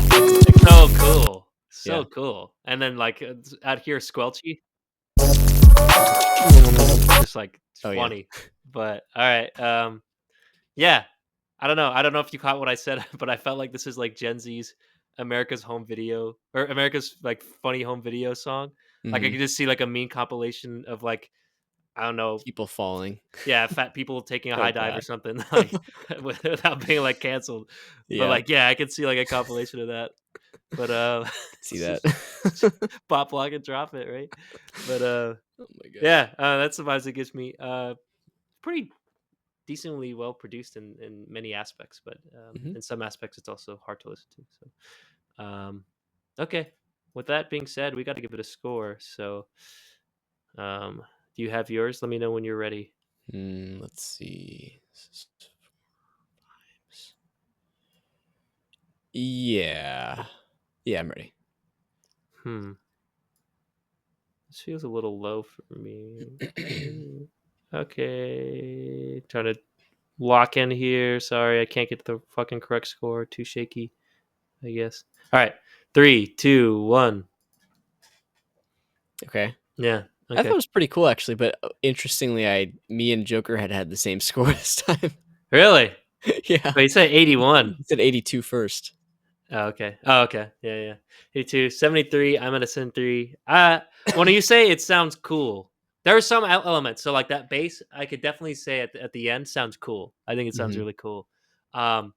so cool, Yeah. so cool. And then like out here, squelchy, just like Oh yeah. funny. But all right, yeah. I don't know if you caught what I said, but I felt like this is like Gen Z's America's Home Video or America's like funny home video song. Like I Hmm. could just see like a mean compilation of like I don't know, People falling. yeah, fat people taking a So high dive or bad. something like without being like canceled. But Yeah. like, yeah, I could see like a compilation of that. But See it's that. just pop lock and drop it, right? But Oh my god. yeah, that's the vibes it gives me. Pretty decently well produced in many aspects, but Hmm. in some aspects it's also hard to listen to. So okay. With that being said, we got to give it a score. So do you have yours? Let me know when you're ready. Let's see. Yeah. Yeah, I'm ready. Hmm. This feels a little low for me. Okay. Trying to lock in here. Sorry, I can't get the fucking correct score. Too shaky, I guess. All right. 3, 2, 1. Okay. Yeah. I thought Okay. it was pretty cool actually, but interestingly, me and Joker had the same score this time. Really? Yeah. But you said 81. He said 82 first. Oh, okay. Oh, okay. Yeah, yeah. 82, 73. I'm at a sin 3. When you say it sounds cool, there are some elements. So, like that bass, I could definitely say at the end sounds cool. I think it sounds Mhm. really cool. Um,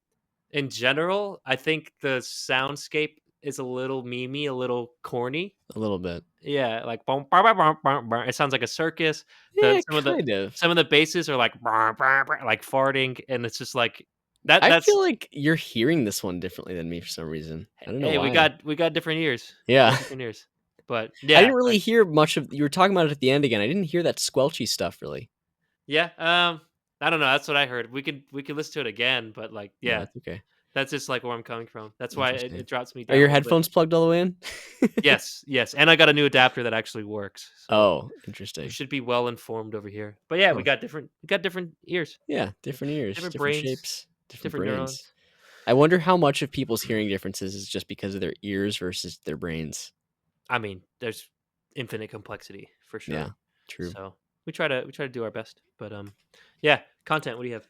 in general, I think the soundscape is a little memey, a little corny. A little bit. Yeah, like bum, bum, bum, bum, bum, bum. It sounds like a circus. Yeah, Some of the kind of. basses are like bum, bum, bum, like farting, and it's just like that. I That's feel like you're hearing this one differently than me for some reason. I don't know hey, why. we got different ears. We got Yeah. different ears. But I yeah, didn't really like hear much of you were talking about it at the end again. I didn't hear that squelchy stuff really. yeah, I don't know. That's what I heard. We could listen to it again, but like No, yeah, that's okay. that's just like where I'm coming from. That's why Interesting. it drops me Are down your a little bit. headphones plugged all the way in? Yes, yes, and I got a new adapter that actually works. So Oh, we interesting. should be well informed over here. But yeah, Oh, we got different ears, yeah, different ears, different different brains, shapes, different different brains. neurons. I wonder how much of people's hearing differences is just because of their ears versus their brains. I mean, there's infinite complexity for Yeah, sure. true. So we try to do our best. But yeah, content. What do you have?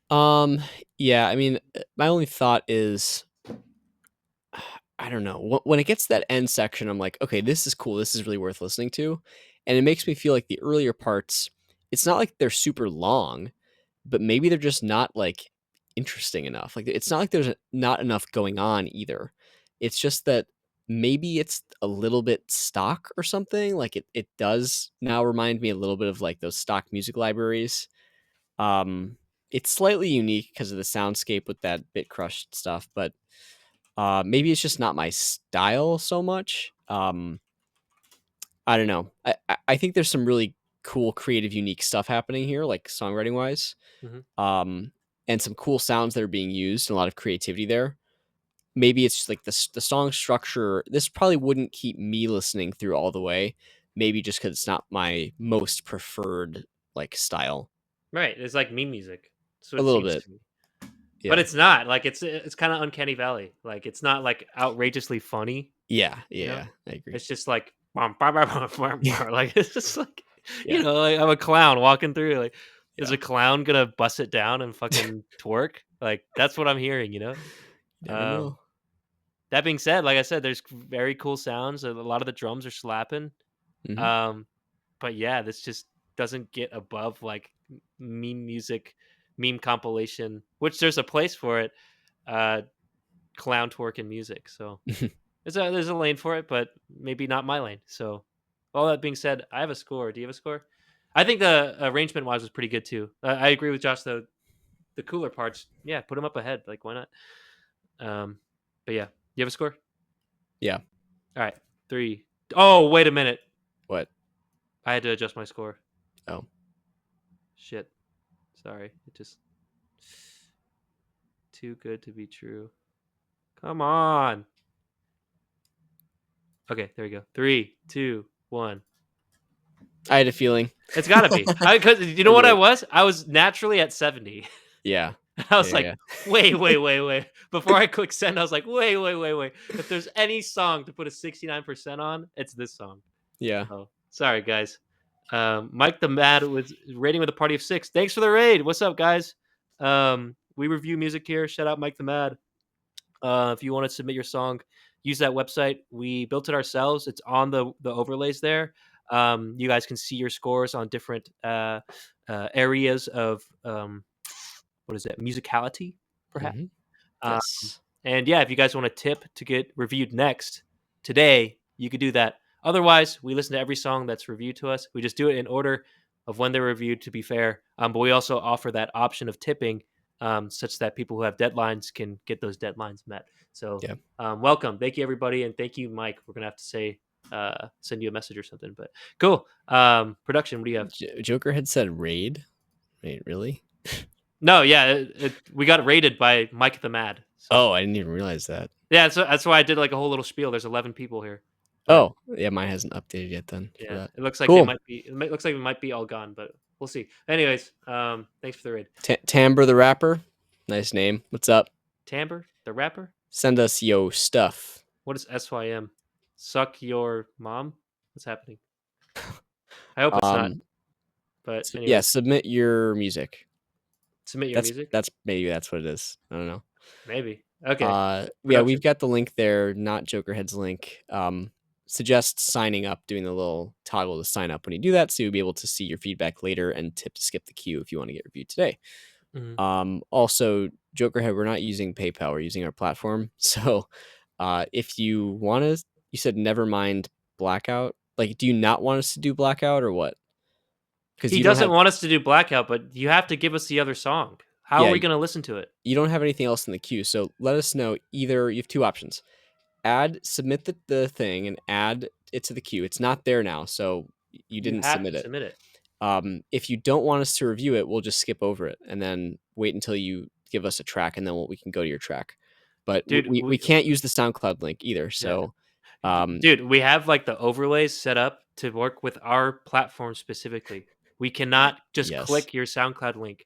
Um, yeah, I mean, my only thought is I don't know. When it gets to that end section, I'm like, okay, this is cool. This is really worth listening to. And it makes me feel like the earlier parts, it's not like they're super long, but maybe they're just not like interesting enough. Like it's not like there's not enough going on either. It's just that maybe it's a little bit stock or something. Like it does now remind me a little bit of like those stock music libraries. Um, it's slightly unique because of the soundscape with that bit crushed stuff, but maybe it's just not my style so much. I don't know. I think there's some really cool, creative, unique stuff happening here, like songwriting wise, Hmm. um, and some cool sounds that are being used, and a lot of creativity there. Maybe it's just like the song structure. This probably wouldn't keep me listening through all the way. Maybe just because it's not my most preferred like style. Right, it's like meme music. That's what A it little seems bit, to me. But yeah, it's not like it's kind of uncanny valley. Like it's not like outrageously funny. yeah, You know, yeah. I agree. it's just like bum, bum, bum, bum, bum, Yeah, bum. Like it's just like yeah, like I'm a clown walking through. Like, is yeah. a clown gonna bust it down and fucking twerk? Like that's what I'm hearing. You know. You never Um, know. that being said, like I said, there's very cool sounds. A lot of the drums are slapping. Hmm. Um, but yeah, this just doesn't get above like meme music, meme compilation, which there's a place for it. Uh, clown twerk and music. So there's a lane for it, but maybe not my lane. So all that being said, I have a score. Do you have a score? I think the arrangement wise was pretty good too. I agree with Josh though. The cooler parts, yeah, put them up ahead. Like why not? Um, but yeah, you have a score? Yeah. All right, 3. Oh, wait a minute. What? I had to adjust my score. Oh. Shit. Sorry. It just too good to be true. Come on. Okay, there we go. 3, 2, 1. I had a feeling. It's gotta be. Cause you know I what knew I it. was? I was naturally at 70. Yeah. I was Yeah, like, yeah. wait. Before I click send, I was like, wait. If there's any song to put a 69% on, it's this song. Yeah. Oh, sorry guys. Mike the Mad was rating with a party of 6. Thanks for the raid. What's up, guys? We review music here. Shout out Mike the Mad. If you want to submit your song, use that website. We built it ourselves. It's on the overlays there. You guys can see your scores on different areas of what is it, musicality, perhaps. Mhm. Um, Yes. and yeah, if you guys want a tip to get reviewed next today, you could do that. Otherwise, we listen to every song that's reviewed to us. We just do it in order of when they're reviewed, to be fair. But we also offer that option of tipping, such that people who have deadlines can get those deadlines met. So, Yeah. welcome, thank you everybody, and thank you, Mike. We're gonna have to send you a message or something, but cool. Production, what do you have? Joker had said raid. Wait, really? No, yeah, we got rated by Mike the Mad. So Oh, I didn't even realize that. yeah, so that's why I did like a whole little spiel. There's 11 people here, but Oh, yeah, mine hasn't updated yet then for yeah, that. it looks like they Cool. might be. Looks like we might be all gone, but we'll see. Anyways, thanks for the raid. Timbre the rapper. Nice name. What's up? Timbre, the rapper. Send us yo stuff. What is SYM? Suck your mom. What's happening? I hope it's not. Um, But so yeah, anyways, submit your music. submit your music. That's what it is. I don't know. Maybe. Okay. Yeah, we've Production. got the link there, not Jokerhead's link. Suggest signing up, doing the little toggle to sign up when you do that, so you'll be able to see your feedback later and tip to skip the queue if you want to get reviewed today. Mhm. Also, Jokerhead, we're not using PayPal, we're using our platform. So, if you want to, you said never mind blackout. Like, do you not want us to do blackout or what? Because He you don't doesn't have, want us to do Blackout, but you have to give us the other song. How are yeah, we going to listen to it? you don't have anything else in the queue. So let us know. Either you have two options: submit the thing and add it to the queue. It's not there now, so you You didn't have submit to it. submit it. If you don't want us to review it, we'll just skip over it and then wait until you give us a track, and then we can go to your track. But Dude, we can't use the SoundCloud link either. yeah. So, um, Dude, we have like the overlays set up to work with our platform specifically. We cannot just yes, click your SoundCloud link.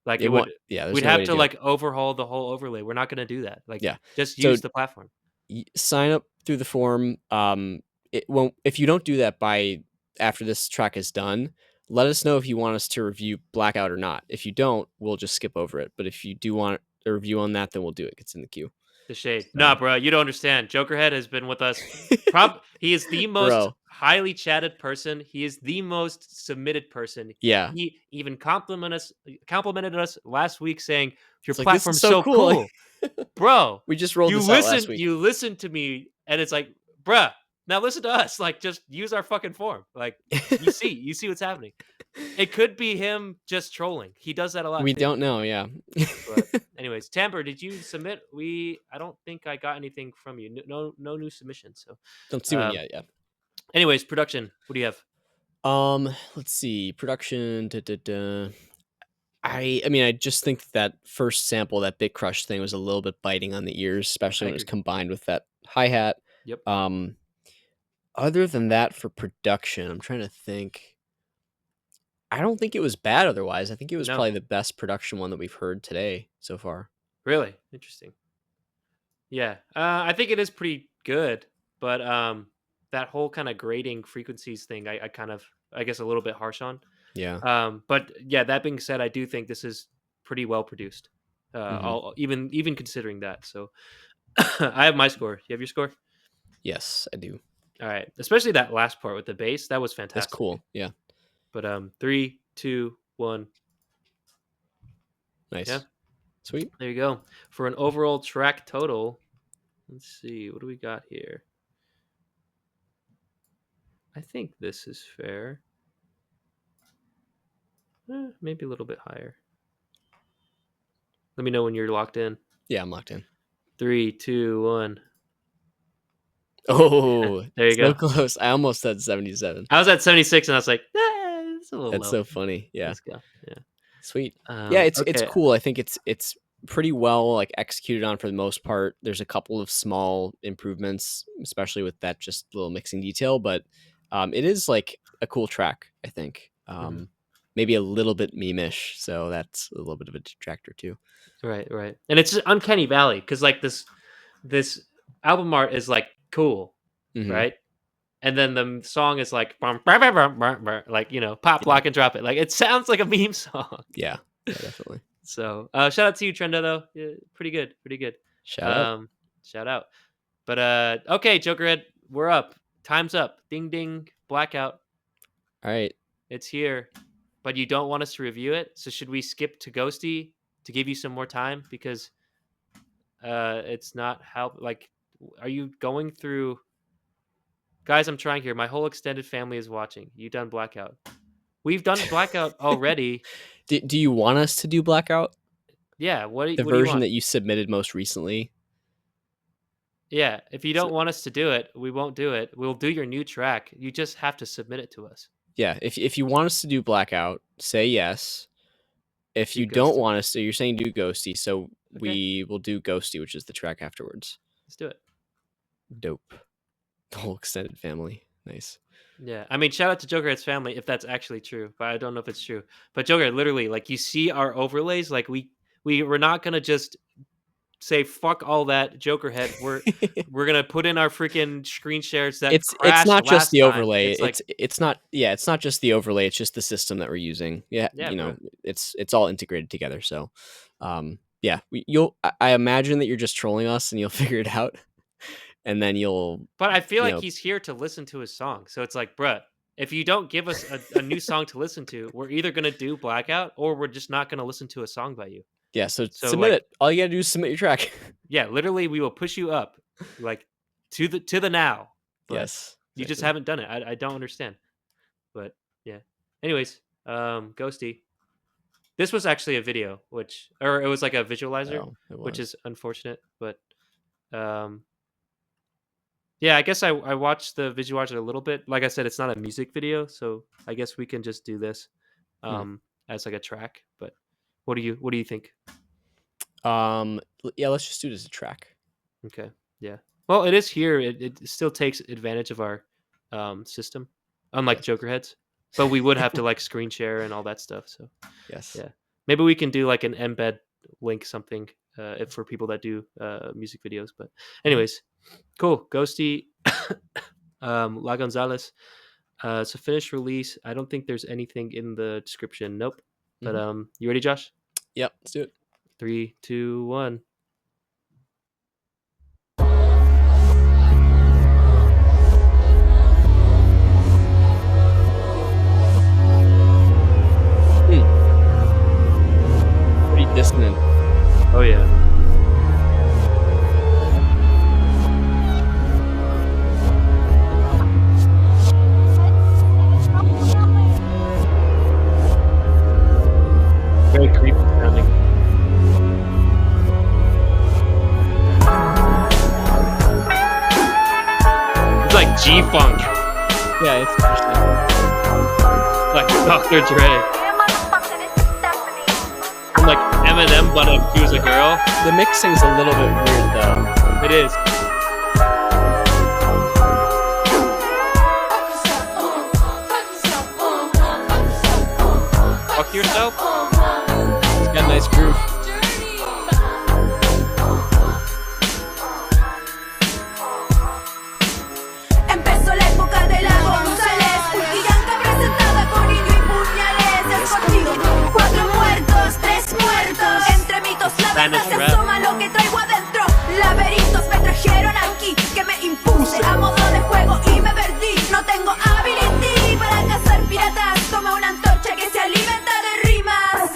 Like it it won't. would Yeah, there's we'd no way have to to do it. like overhaul the whole overlay. We're not going to do that. Like Yeah. just So use the platform. sign up through the form. It won't. If you don't do that by after this track is done, let us know if you want us to review Blackout or not. If you don't, we'll just skip over it. But if you do want a review on that, then we'll do it. It's in the queue. The shade. Nah, So, bro, you don't understand. Jokerhead has been with us. He is the most bro, highly chatted person. He is the most submitted person. yeah, He even complimented us last week, saying your it's like this is platform's so so cool. cool, bro. We just rolled this out last week. You listen to me, and it's like, bruh. Now listen to us. Like, just use our fucking form. Like, you see what's happening. It could be him just trolling. He does that a lot We too. don't know. Yeah, But anyways, Tamper, did you submit? I don't think I got anything from you. No new submissions. So, don't see one um, yet. Yeah. anyways, production. What do you have? Let's see. Production. Da, da, da. I mean, I just think that first sample, that Bit Crush thing, was a little bit biting on the ears, especially I when it was agree. combined with that hi hat. Yep. Um, Other than that, for production, I'm trying to think. I don't think it was bad. Otherwise, I think it was No, probably the best production one that we've heard today so far. really interesting. Yeah, I think it is pretty good, but that whole kind of grading frequencies thing, I kind of, I guess, a little bit harsh on. Yeah. But yeah, that being said, I do think this is pretty well produced. Hmm. Even considering that. So, I have my score. You have your score. Yes, I do. All right, especially that last part with the bass, that was That's fantastic. cool. Yeah. But 3, 2, 1, yeah, Nice. Sweet. there you go. For an overall track total, let's see, what do we got here? I think this is fair. Maybe a little bit higher. Let me know when you're locked in. Yeah, I'm locked in. 3, 2, 1. Oh, There you so go. close. I almost said 77. I was at 76 and I was like, it's a little That's low. so funny. Yeah. Let's go. Yeah. Sweet. Yeah, it's Okay. cool. I think it's pretty well like executed on for the most part. There's a couple of small improvements, especially with that just little mixing detail, but it is like a cool track, I think. Mhm. Maybe a little bit meme-ish, so that's a little bit of a detractor too. Right, right. And it's uncanny valley because like this album art is like cool, Hmm. right? And then the song is like bum, bum, bum, bum, bum, bum, like pop Yeah, lock and drop it. Like it sounds like a meme song. yeah, yeah, definitely. So shout out to you, Trenda, though. Yeah, pretty good, pretty good. Shout out. Um, shout out. But okay, Jokerhead, we're up. Time's up. Ding ding. Blackout. All right. It's here. But you don't want us to review it, so should we skip to Ghosty to give you some more time because it's not how like are you going through guys, I'm trying here. My whole extended family is watching. You done Blackout. We've done Blackout already. Do you want us to do Blackout? Yeah, The what do you version want? that you submitted most recently? Yeah, if you So, don't want us to do it, we won't do it. We'll do your new track. You just have to submit it to us. yeah, if you want us to do Blackout, say yes. If Do you don't Ghosty. want us to, you're saying do Ghosty, so Okay, we will do Ghosty, which is the track afterwards. let's do it. Dope. The whole extended family. Nice. Yeah, I mean, shout out to Jokerhead's family if that's actually true, but I don't know if it's true. But Joker, literally, like you see our overlays, like we're not gonna just say fuck all that Jokerhead. We're gonna put in our freaking screen shares that It's crashed not just last the time. overlay. It's like It's not it's not just the overlay. It's just the system that we're using. Yeah, yeah, bro. it's all integrated together. So, yeah, you'll I imagine that you're just trolling us, and you'll figure it out, and then you'll But I feel you like know he's here to listen to his song. So it's like, bruh, if you don't give us a new song to listen to, we're either gonna do Blackout or we're just not gonna listen to a song by you. yeah. So So submit like, it. All you gotta do is submit your track. yeah, literally, we will push you up, like to the now. But Yes, you just exactly. haven't done it. I don't understand. But yeah. Anyways, Ghosty. This was actually a video, or it was like a visualizer, Oh, it which was. is unfortunate. But um, yeah, I guess I watched the visualizer a little bit. Like I said, it's not a music video, so I guess we can just do this Hmm. as like a track. But what do you think? Yeah, let's just do it as a track. Okay, yeah. Well, it is here. It still takes advantage of our system, unlike Yes. Jokerheads. But we would have to like screen share and all that stuff. So Yes. yeah, maybe we can do like an embed link something if for people that do music videos. But Mhm. anyways, cool. Ghosty, La Gonzalez. It's a finished release. I don't think there's anything in the description. Nope. But Mhm. you ready, Josh? Yep. Let's do it. 3, 2, 1. Hmm. Pretty dissonant. Oh yeah. Very creepy sounding. It's like G Funk, Yeah, it's interesting. like Dr. Dre, and like Eminem, but if he was a girl. The mixing's a little bit weird though. It is. Fuck yourself. It's got a nice groove. Empezó la época de la González, Pulquillanca presentada con indio y puñales. Escondido, 4 muertos, 3 muertos. Entre mitos, la verdad Spanish se rap. asoma lo que traigo adentro. Laberintos me trajeron aquí, que me impuse a modo de juego y me perdí. No tengo ability para cazar piratas, como una antorcha que se alimenta de rimas.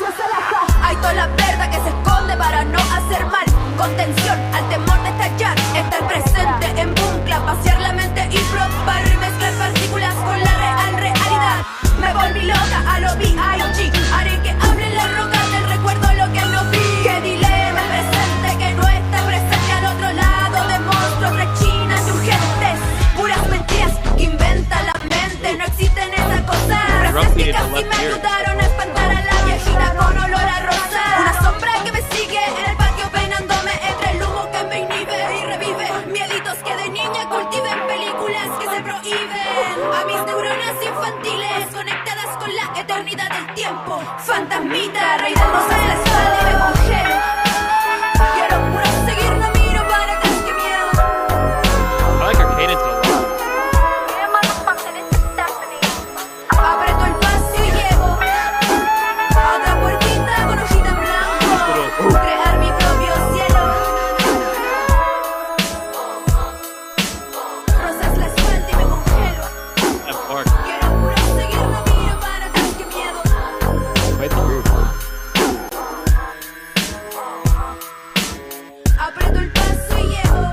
Hay toda la verdad que se esconde para no hacer mal. Contención al temor de estallar. Estar presente en boom clap, vaciar la mente y probar. Mezclar partículas con la realidad. Me volví loca a lo B.I.O.G. Haré que hablen las rocas del recuerdo lo que no vi. Que dilema el presente que no está presente al otro lado de monstruos rechinas y urgentes. Puras mentiras que inventa la mente. No existen esas cosas. Frases que casi me ayudaron a espantar a la viejita con olor a rosa. Una sombra que me sigue en el patio peinándome entre el humo que me inhibe y revive. Mielitos que de niña cultivé en películas que se prohíben. A mis neuronas infantiles conectadas con la eternidad del tiempo. Fantasmita, rey de rosas la espalda y me congelo. Quiero puro seguir, no miro para atrás, que miedo. I like her cadence a lot. Aprieto el paso y llego a otra puertita con hojita en blanco. Crear mi propio cielo. Rosas la espalda y me congelo. That part. Quiero puro seguir, no miro para atrás, que miedo. Quite the groove. Aprieto el paso y llego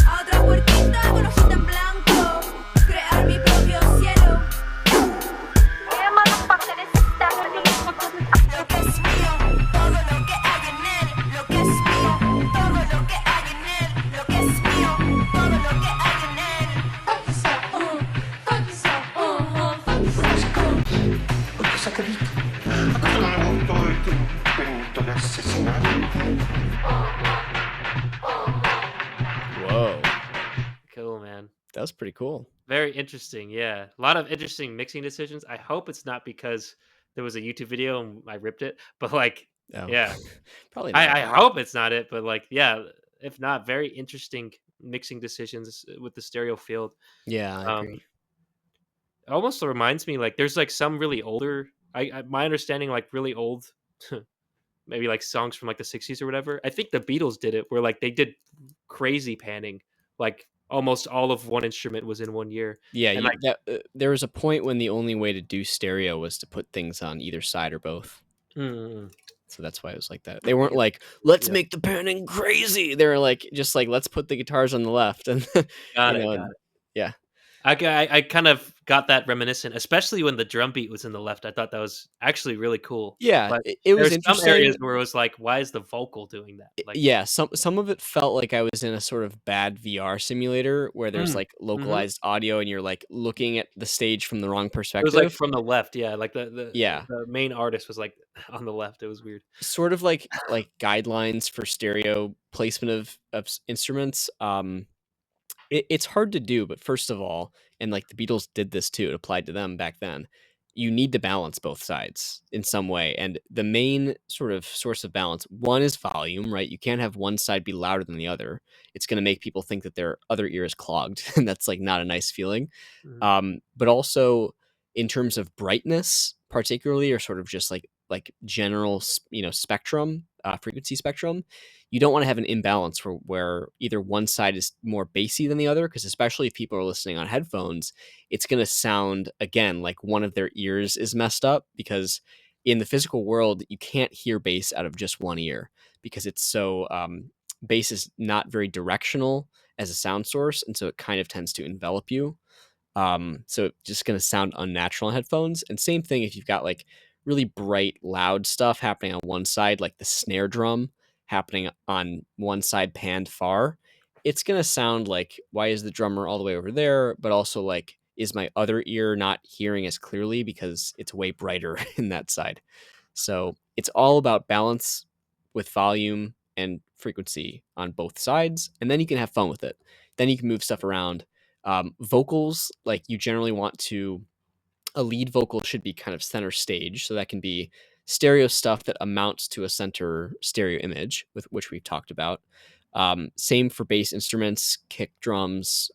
a otra puertita con hojita en blanco. Crear mi propio cielo. Lo que es mío, todo lo que hay en él. Lo que es mío, todo lo que hay en él. Lo que es mío, todo lo que hay en él. Cosa capito? Ma cosa non è molto intento di assassinato? Whoa, Cool, man. that was pretty cool. Very interesting. Yeah, a lot of interesting mixing decisions. I hope it's not because there was a YouTube video and I ripped it, but like Oh, Yeah. probably not. I hope it's not it, but like, yeah, if not, very interesting mixing decisions with the stereo field. Yeah, I Um, agree. it almost reminds me like there's like some really older. My understanding like really old, maybe like songs from like the 60s or whatever. I think the Beatles did it where like they did crazy panning, like almost all of one instrument was in 1 year, Yeah, and you like that there was a point when the only way to do stereo was to put things on either side or both. mm, So that's why it was like that. They weren't yeah, like, "Let's yeah, make the panning crazy." They were like, just like, "Let's put the guitars on the left," and got it, got and it. yeah, I kind of got that reminiscent, especially when the drum beat was in the left. I thought that was actually really cool. yeah, But it was there's some areas interesting. where it was like, why is the vocal doing that? Like, Yeah, some of it felt like I was in a sort of bad VR simulator where there's mm, like hmm localized audio and you're like looking at the stage from the wrong it was like perspective. from the left, yeah. Like Yeah, the main artist was like on the left. It was weird. sort of like guidelines for stereo placement of instruments. It's hard to do, but first of all, and like the Beatles did this too, it applied to them back then. You need to balance both sides in some way. And the main sort of source of balance, one is volume, right? You can't have one side be louder than the other. It's going to make people think that their other ear is clogged, and that's like not a nice feeling. Mhm. But also in terms of brightness, particularly, or sort of just like general, spectrum, frequency spectrum, you don't want to have an imbalance for where either one side is more bassy than the other, because especially if people are listening on headphones, it's going to sound again like one of their ears is messed up, because in the physical world you can't hear bass out of just one ear because it's so bass is not very directional as a sound source, and so it kind of tends to envelop you. So it's just going to sound unnatural in headphones. And same thing if you've got like really bright, loud stuff happening on one side, like the snare drum happening on one side panned far. It's going to sound like, why is the drummer all the way over there? But also like, is my other ear not hearing as clearly because it's way brighter in that side? So it's all about balance with volume and frequency on both sides. And then you can have fun with it. Then you can move stuff around. Vocals, like you generally want to, a lead vocal should be kind of center stage. So that can be stereo stuff that amounts to a center stereo image, with which we've talked about. Same for bass instruments, kick drums,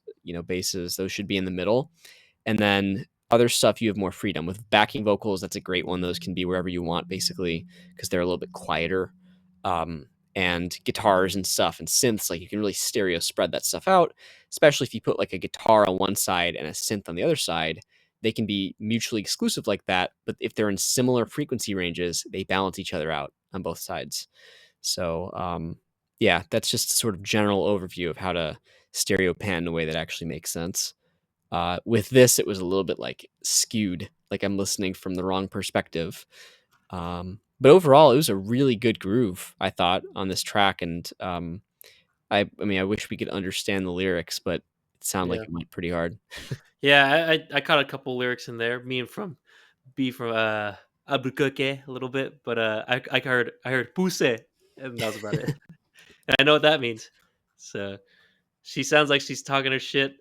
basses, those should be in the middle. And then other stuff you have more freedom with backing vocals. That's a great one. Those can be wherever you want, basically, because they're a little bit quieter. And guitars and stuff and synths, like you can really stereo spread that stuff out, especially if you put like a guitar on one side and a synth on the other side. They can be mutually exclusive like that, but if they're in similar frequency ranges, they balance each other out on both sides. So, yeah, that's just a sort of general overview of how to stereo pan in a way that actually makes sense. With this, it was a little bit like skewed, like I'm listening from the wrong perspective. But overall, it was a really good groove, I thought, on this track. And I mean, I wish we could understand the lyrics, but it sounded like Yeah, it went pretty hard. yeah. I caught a couple lyrics in there. Me and from B from Albuquerque a little bit, but I heard puse, and that was about it. And I know what that means. So she sounds like she's talking her shit.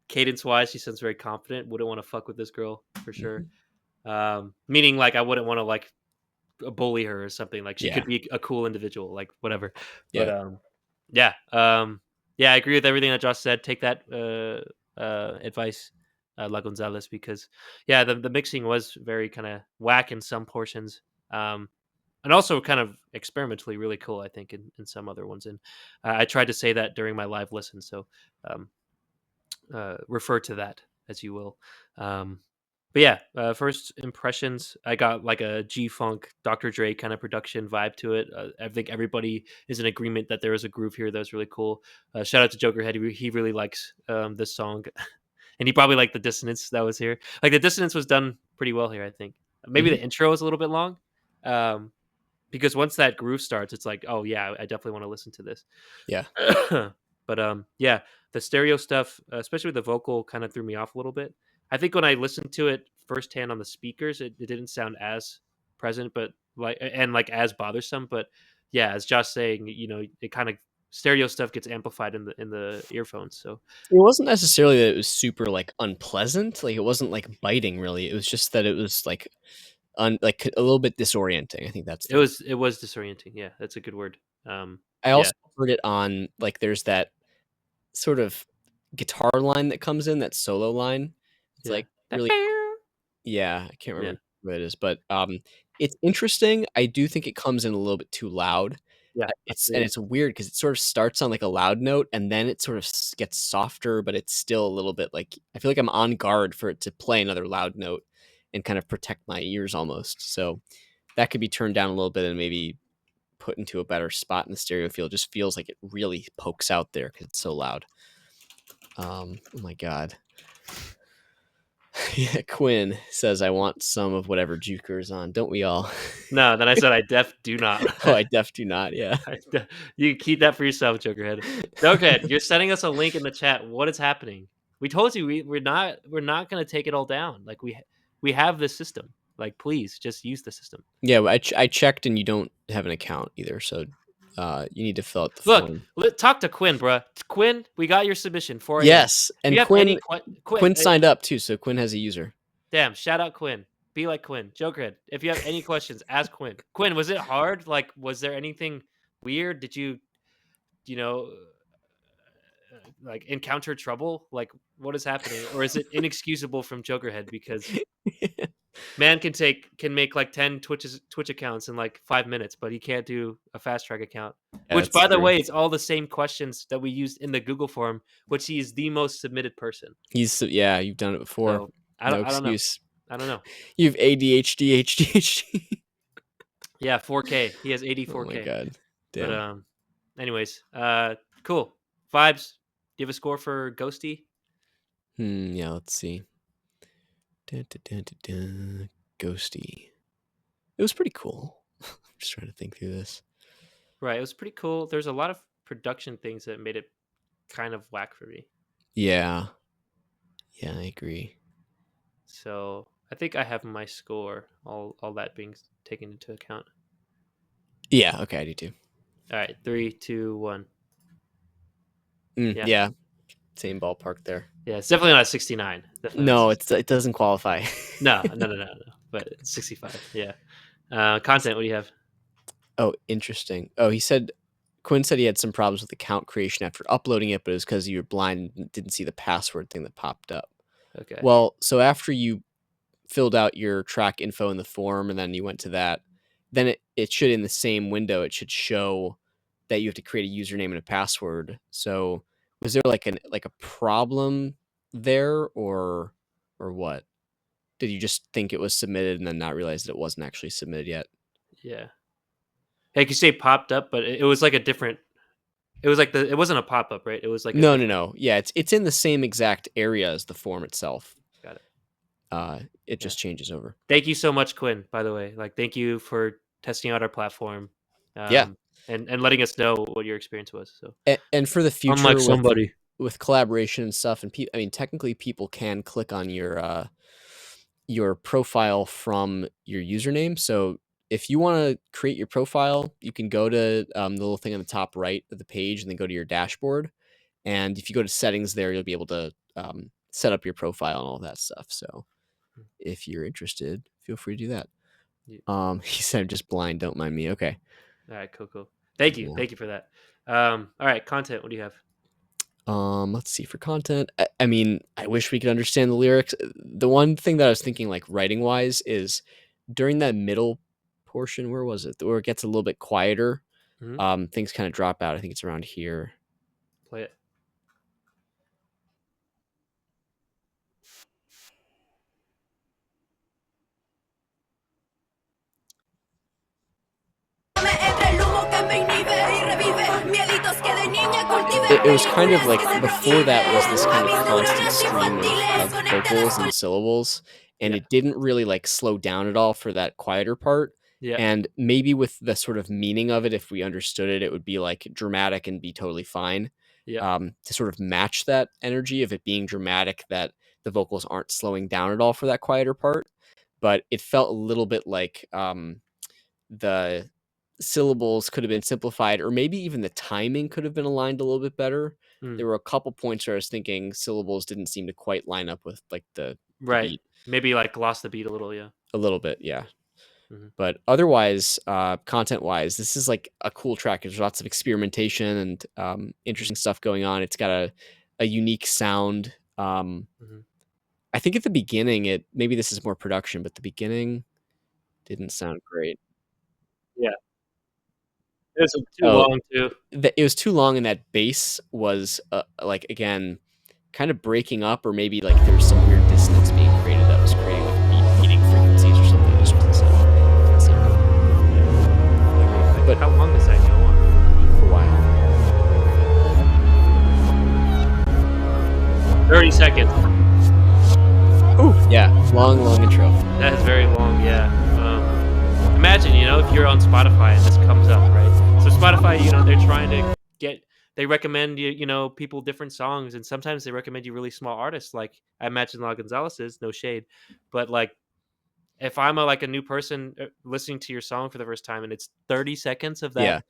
Cadence wise, she sounds very confident. Wouldn't want to fuck with this girl for sure. Mhm. Meaning like I wouldn't want to like bully her or something. Like she Yeah, could be a cool individual, like whatever. But yeah. yeah, yeah, I agree with everything that Josh said. Take that advice, La Gonzalez, because yeah, the mixing was very kind of whack in some portions. And also kind of experimentally really cool, I think, in some other ones. And I tried to say that during my live listen, so um, refer to that as you will. Um, but yeah, first impressions, I got like a G Funk, Dr. Dre kind of production vibe to it. I think everybody is in agreement that there was a groove here that was really cool. Shout out to Jokerhead, he really likes this song, and he probably liked the dissonance that was here. Like the dissonance was done pretty well here, I think. Maybe Hmm. the intro was a little bit long, um, because once that groove starts, it's like, oh yeah, I definitely want to listen to this. Yeah. But yeah, the stereo stuff, especially with the vocal, kind of threw me off a little bit. I think when I listened to it firsthand on the speakers, it didn't sound as present, but like and like as bothersome. But yeah, as Josh saying, it kind of stereo stuff gets amplified in the earphones. So It wasn't necessarily that it was super like unpleasant. Like it wasn't like biting really. It was just that it was like like a little bit disorienting. I think that's It was disorienting. Yeah, that's a good word. I Yeah, also heard it on like there's that sort of guitar line that comes in, that solo line. It's yeah. like really yeah, I can't Yeah, remember what it is, but it's interesting. I do think it comes in a little bit too loud. yeah. It's weird because it sort of starts on like a loud note and then it sort of gets softer, but it's still a little bit like I feel like I'm on guard for it to play another loud note and kind of protect my ears almost. So that could be turned down a little bit and maybe put into a better spot in the stereo field. It just feels like it really pokes out there because it's so loud. Oh my god. Yeah, Quinn says I want some of whatever Juker's on. Don't we all? No, then I said I do not. Oh, I def do not. Yeah. You keep that for yourself, Jokerhead. Jokerhead, you're sending us a link in the chat. What is happening? We told you we're not gonna take it all down. Like we have this system. Like please just use the system. Yeah, I checked and you don't have an account either, so you need to fill out the Look, form. talk to Quinn, bruh. Quinn, we got your submission 4 a.m. Yes, If and you have any Quinn signed up too, so Quinn has a user. damn, shout out Quinn. Be like Quinn. Jokerhead. If you have any questions, ask Quinn. Quinn, was it hard? Like, was there anything weird? Did you know, like encounter trouble? Like, what is happening? Or is it inexcusable from Jokerhead because man can make like 10 Twitch accounts in like 5 minutes, but he can't do a FastTrack account. Yeah, Which, that's by the true. way, it's all the same questions that we used in the Google form, which he is the most submitted person. Yeah, you've done it before. So I No don't know. excuse. I don't know. You've ADHD, HDHD. Yeah, 4K. He has Oh 84K. my god. But Damn. anyways, cool vibes. Do you have a score for Ghosty? Yeah, let's see. Dun, dun, dun, dun, dun. Ghosty. It was pretty cool. I'm just trying to think through this. Right, it was pretty cool. There's a lot of production things that made it kind of whack for me. Yeah. Yeah, I agree. So I think I have my score. All that being taken into account. Yeah, okay, I do too. All right, 3, 2, 1. Yeah. Same ballpark there. Yeah, it's definitely not a 69. Definitely not No, a it doesn't qualify. no. But it's 65. Yeah. Content. What do you have? Oh, interesting. Oh, Quinn said he had some problems with account creation after uploading it, but it was because you were blind and didn't see the password thing that popped up. Okay. Well, so after you filled out your track info in the form and then you went to that, then it should, in the same window, it should show that you have to create a username and a password. So was there like a problem there or what? Did you just think it was submitted and then not realize that it wasn't actually submitted yet? Yeah. Like you say popped up, but it was like a different. It was like it wasn't a pop up, right? It was like No. Yeah, it's in the same exact area as the form itself. Got it. It just changes over. Thank you so much, Quinn. By the way, like thank you for testing out our platform. Yeah. And letting us know what your experience was. So And for the future, unlike somebody. with collaboration and stuff, and I mean, technically, people can click on your profile from your username. So if you want to create your profile, you can go to the little thing on the top right of the page, and then go to your dashboard. And if you go to settings there, you'll be able to set up your profile and all that stuff. So if you're interested, feel free to do that. Yeah. He said, "I'm just blind. Don't mind me." Okay. All right. Cool. Thank you. Yeah. Thank you for that. All right. Content. What do you have? Let's see for content. I mean, I wish we could understand the lyrics. The one thing that I was thinking, like writing wise, is during that middle portion. Where was it? Where it gets a little bit quieter. Mhm. Things kind of drop out. I think it's around here. Play it. It was kind of like before that was this kind of constant stream of vocals and syllables, and Yeah. it didn't really like slow down at all for that quieter part. Yeah. And maybe with the sort of meaning of it, if we understood it, it would be like dramatic and be totally fine. Yeah. To sort of match that energy of it being dramatic, that the vocals aren't slowing down at all for that quieter part. But it felt a little bit like the syllables could have been simplified, or maybe even the timing could have been aligned a little bit better. There were a couple points where I was thinking syllables didn't seem to quite line up with like the Right. beat Maybe like lost the beat a little. Yeah. a little bit. Yeah. Mhm. But otherwise, content-wise, this is like a cool track. There's lots of experimentation and interesting stuff going on. It's got a unique sound. Mhm. I think at the beginning, maybe this is more production, but the beginning didn't sound great. Yeah. It was too Oh, long too. it was too long, and that bass was like again, kind of breaking up, or maybe like there was some weird dissonance being created that was creating like beating frequencies or something. It just wasn't sound good. Like, But how long does that go on? for a while. 30 seconds. Ooh, yeah, long intro. That is very long, yeah. Imagine, if you're on Spotify and this comes up, right? So Spotify, they're trying to they recommend people different songs, and sometimes they recommend you really small artists. Like I imagine La Gonzalez is, no shade, but like if I'm a new person listening to your song for the first time and it's 30 seconds of that Yeah.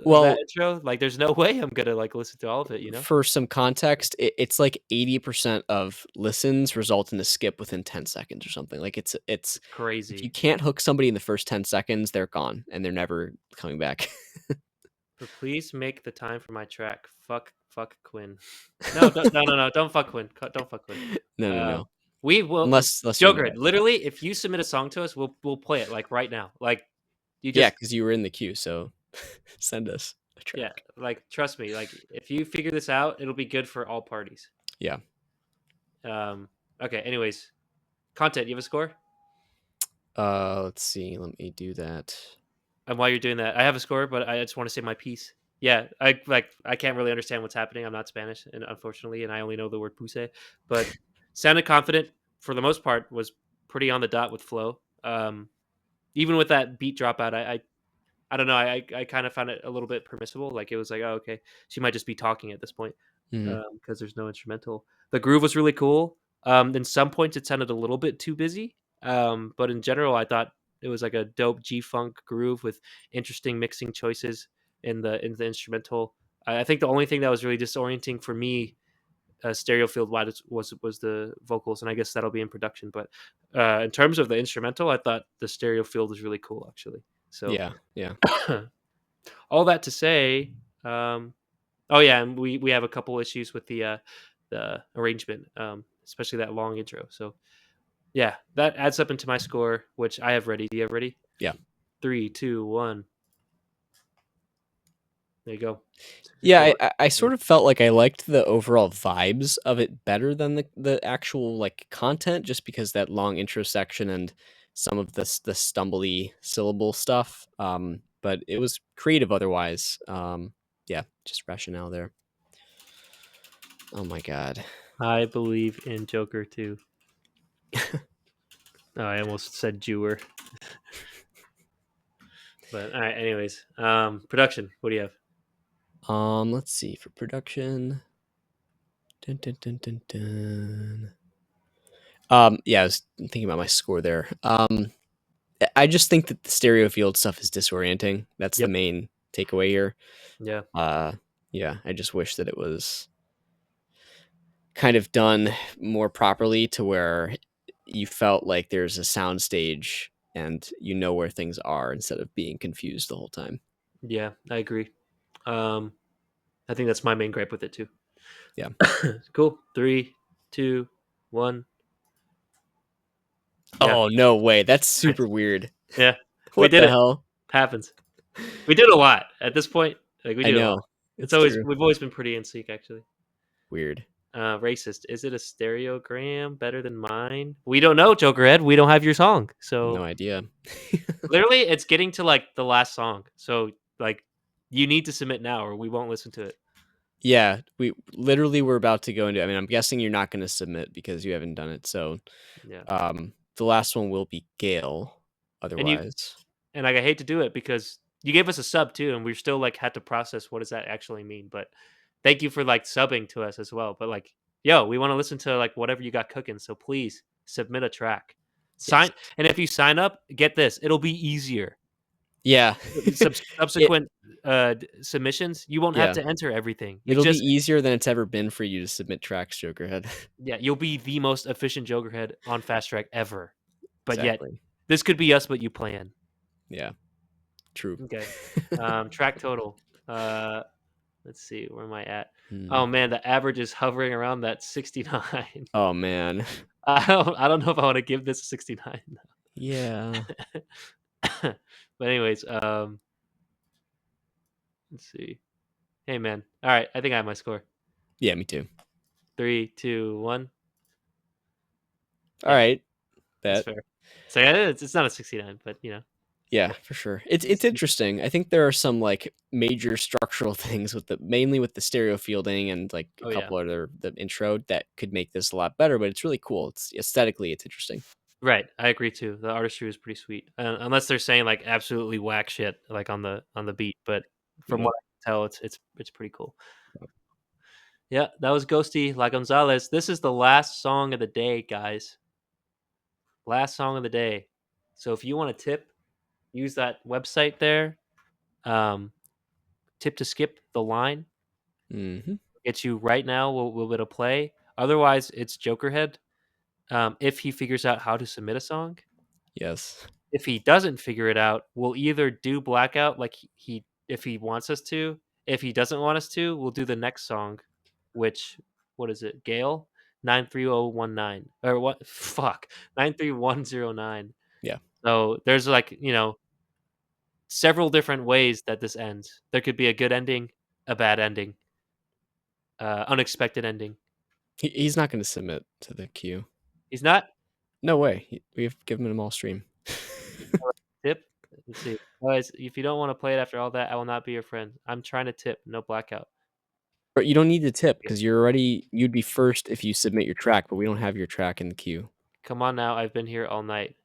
Well, intro, like there's no way I'm gonna like listen to all of it. for some context, it's like 80% of listens result in a skip within 10 seconds or something. Like it's if you Crazy. can't hook somebody in the first 10 seconds, they're gone and they're never coming back. But please make the time for my track. Fuck Quinn. No, no, don't fuck Quinn. Don't fuck Quinn. No. We will, Unless you're in the Joker. right. Literally, if you submit a song to us, we'll play it like right now. Like you Yeah, just because you were in the queue, so send us a yeah, track. like trust me. Like if you figure this out, it'll be good for all parties. Yeah. Um. Okay. Anyways, content. You have a score. Let's see. Let me do that. And while you're doing that, I have a score, but I just want to say my piece. Yeah, I can't really understand what's happening. I'm not Spanish, and unfortunately, and I only know the word "puse." But sounded confident for the most part. Was pretty on the dot with flow. Even with that beat dropout, I don't know. I kind of found it a little bit permissible. Like it was like, oh, okay, she might just be talking at this point Mhm. because there's no instrumental. The groove was really cool. In some points, it sounded a little bit too busy. But in general, I thought it was like a dope G funk groove with interesting mixing choices in the instrumental. I think the only thing that was really disorienting for me, stereo field wise, was the vocals, and I guess that'll be in production. But in terms of the instrumental, I thought the stereo field was really cool, actually. So Yeah. all that to say, oh yeah, and we have a couple issues with the arrangement, especially that long intro. So yeah, that adds up into my score, which I have ready. Do you have ready? Yeah. 3, 2, 1. There you go. Yeah, 64. I sort of felt like I liked the overall vibes of it better than the actual like content, just because that long intro section and some of the stumbly syllable stuff. But it was creative otherwise. Yeah, just rationale there. Oh my god. I believe in Joker too. Oh, I almost said Jewer. But all right, anyways. Production. What do you have? Let's see for production. Dun, dun, dun, dun, dun. Yeah, I was thinking about my score there. I just think that the stereo field stuff is disorienting. That's the Yep. main takeaway here. Yeah. Uh, yeah, I just wish that it was kind of done more properly to where you felt like there's a sound stage and you know where things are instead of being confused the whole time. Yeah, I agree. I think that's my main gripe with it too. Yeah. Cool. 3, 2, 1. Yeah. Oh, no way. That's super weird. Yeah. We What did the it. hell? Happens. We did a lot at this point. Like we I did a lot. know. It's It's always true. we've always been pretty in sync actually. Weird. Racist. Is it a stereogram better than mine? We don't know, Jokerhead. We don't have your song. No So idea. literally it's getting to like the last song. So like you need to submit now or we won't listen to it. Yeah, we literally were about to go into. I mean, I'm guessing you're not going to submit because you haven't done it. So, Yeah. the last one will be Gale. And you Otherwise, and like I hate to do it because you gave us a sub too, and we still like had to process what does that actually mean. But thank you for like subbing to us as well. But like, yo, we want to listen to like whatever you got cooking. So please submit a track. yes, And if you sign up, get this, it'll be easier. yeah, it, Subsequent submissions, you won't have yeah, to enter everything. You it'll be just easier than it's ever been for you to submit tracks, Jokerhead. yeah, you'll be the most efficient Jokerhead on Fast Track ever. But yet Exactly. This could be us, but you plan. Yeah, true. Okay. Track total. Let's see. Where am I at? Hmm. Oh man, the average is hovering around that 69. Oh man. I don't know if I want to give this a 69. Yeah. But anyways, let's see. Hey man. All right, I think I have my score. Yeah, me too. 3, 2, 1. All Yeah, right. that's Bet. fair. So yeah, it's not a 69, but Yeah, for sure. It's it's interesting. I think there are some like major structural things with mainly with the stereo fielding and like a oh yeah. couple other the intro that could make this a lot better, but it's really cool. It's aesthetically it's interesting. Right, I agree too. The artistry was pretty sweet, unless they're saying like absolutely whack shit like on the beat. But from Nope. what I can tell, it's pretty cool. Yeah, that was Ghosty La Gonzalez. This is the last song of the day, guys. Last song of the day. So if you want to tip, use that website there. Um, tip to skip the line. Mm-hmm. Get you right now. We'll be able to play. Otherwise, it's Jokerhead. If he figures out how to submit a song. Yes. If he doesn't figure it out, we'll either do blackout like he if he wants us to. If he doesn't want us to, we'll do the next song, which what is it? Gale 93019 or what? Fuck 93109. Yeah. So there's like several different ways that this ends. There could be a good ending, a bad ending, unexpected ending. He's not going to submit to the queue. He's not. No way. We've given him all stream. Tip. Let's see. Guys, if you don't want to play it after all that, I will not be your friend. I'm trying to tip. No blackout. But you don't need to tip because you'd be first if you submit your track, but we don't have your track in the queue. Come on now. I've been here all night.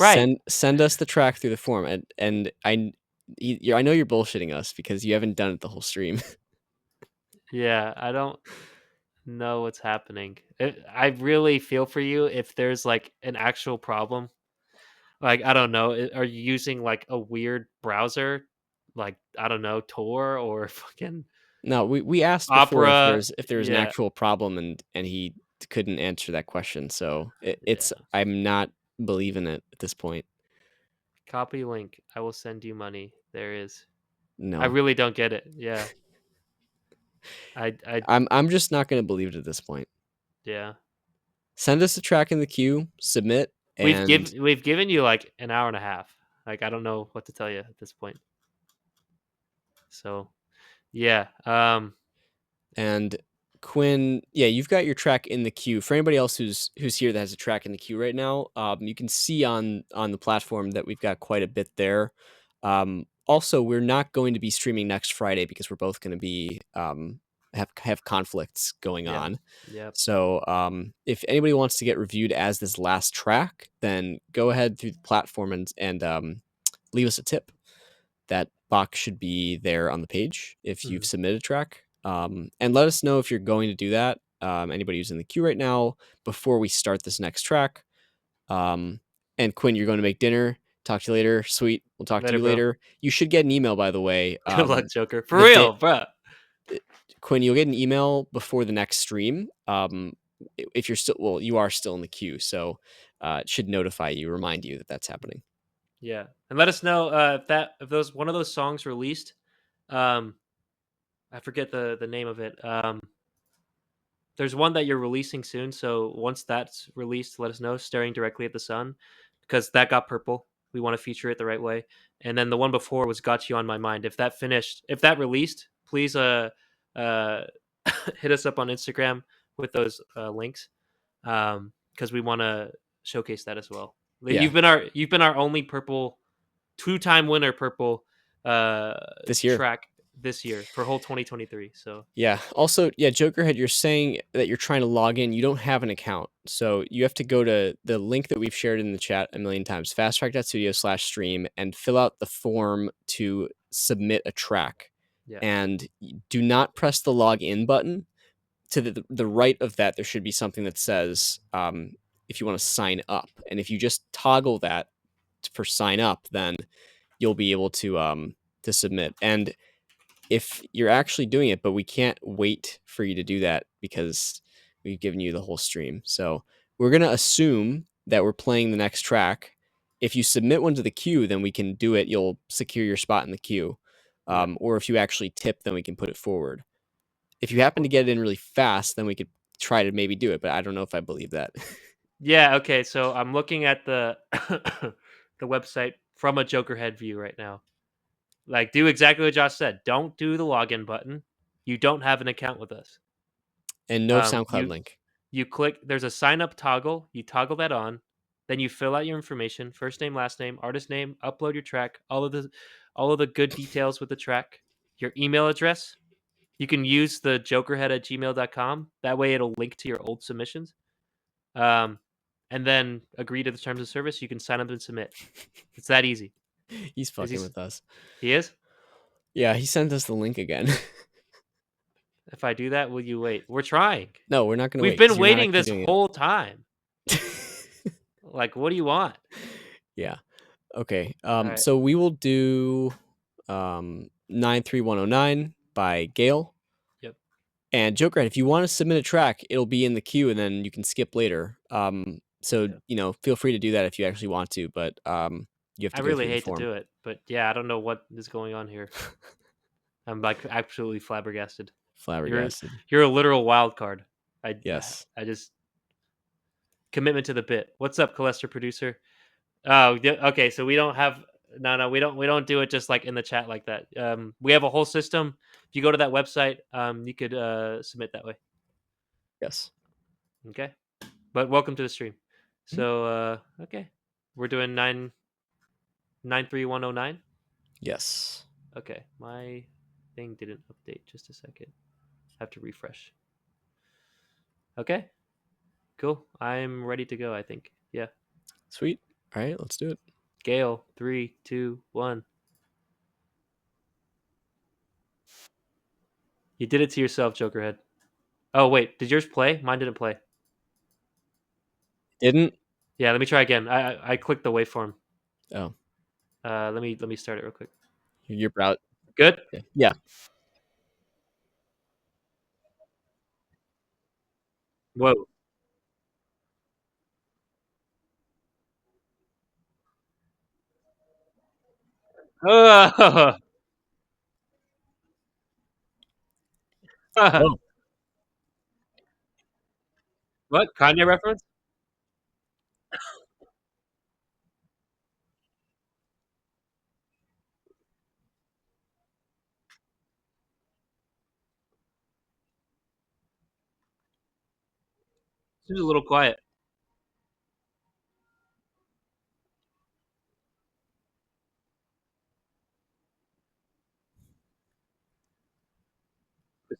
Right. Send us the track through the form, and I know you're bullshitting us because you haven't done it the whole stream. Yeah, I don't know what's happening. I really feel for you if there's like an actual problem. Like, I don't know. Are you using like a weird browser? Like, I don't know, Tor or fucking No, we asked before Opera? if there was an Yeah. actual problem, and he couldn't answer that question. So it's Yeah. I'm not believing it at this point. Copy link. I will send you money. There is. I No, really don't get it. Yeah. I I'm just not going to believe it at this point. yeah. Send us a track in the queue, submit, and We've given you like an hour and a half. Like I don't know what to tell you at this point. So, yeah. And Quinn, yeah, you've got your track in the queue. For anybody else who's here that has a track in the queue right now, you can see on the platform that we've got quite a bit there. Also, we're not going to be streaming next Friday because we're both going to be have conflicts going Yeah. on. Yep. So if anybody wants to get reviewed as this last track, then go ahead through the platform and leave us a tip. That box should be there on the page if you've Mhm. submitted a track. And let us know if you're going to do that. Anybody who's in the queue right now before we start this next track. And Quinn, you're going to make dinner. Talk to you later. Sweet. We'll talk to Later, you bro. later. You should get an email, by the way. Good luck, Joker. For the real, bro. Quinn, you'll get an email before the next stream. If you're still, well, you are still in the queue, so it should notify you, remind you that that's happening. Yeah, and let us know if those one of those songs released. I forget the name of it. There's one that you're releasing soon, so once that's released, let us know. Staring directly at the sun, because that got purple. We want to feature it the right way. And then the one before was "Got You on My Mind." If that released, please uh hit us up on Instagram with those links, because we want to showcase that as well. Yeah. You've been our only purple 2-time winner purple This year. track this year for whole 2023. So Yeah. Also, yeah, Jokerhead, you're saying that you're trying to log in. You don't have an account. So you have to go to the link that we've shared in the chat a million times, fasttrack.studio/stream, and fill out the form to submit a track. yeah, And do not press the login button. To the right of that, there should be something that says if you want to sign up. And if you just toggle that for sign up, then you'll be able to submit. And if you're actually doing it, but we can't wait for you to do that because we've given you the whole stream. So we're going to assume that we're playing the next track. if you submit one to the queue, then we can do it. You'll secure your spot in the queue. Or if you actually tip, then we can put it forward. If you happen to get it in really fast, then we could try to maybe do it, but I don't know if I believe that. Yeah, okay, so I'm looking at the the website from a Jokerhead view right now. Like, do exactly what Josh said. Don't do the login button. You don't have an account with us. And no SoundCloud You link. you click. There's a sign up toggle. You toggle that on. Then you fill out your information: first name, last name, artist name. Upload your track. All of the good details with the track. Your email address. You can use the jokerhead@gmail.com. That way, it'll link to your old submissions. And then agree to the terms of service. You can sign up and submit. It's that easy. He's fucking with us. He is? Yeah, he sent us the link again. If I do that, will you wait? We're trying. No, we're not going to wait. We've been waiting this whole time. It. Like, what do you want? Yeah. Okay. right. So we will do 93109 by Gale. Yep. And Jokerhead, if you want to submit a track, it'll be in the queue and then you can skip later. So, feel free to do that if you actually want to, but you have to I go really through the hate to form. do it, but yeah, I don't know what is going on here. I'm like absolutely flabbergasted. Flabbergasted. You're a literal wild card. Yes. I just commitment to the bit. What's up, Colester producer? Oh, okay. So we don't have we don't do it just like in the chat like that. We have a whole system. If you go to that website, you could submit that way. Yes. Okay. But welcome to the stream. So okay, we're doing 93109. Yes. Okay, my thing didn't update. Just a second. I have to refresh. Okay, cool. I'm ready to go. I think. Yeah. Sweet. All right, let's do it. Gale, 3, 2, 1. You did it to yourself, Jokerhead. Oh wait, did yours play? Mine didn't play. Didn't? Yeah, let me try again. I clicked the waveform. Oh. Let me start it real quick. Your browser. Good? Yeah. Whoa. Oh. Oh. What? Kanye reference? Seems a little quiet.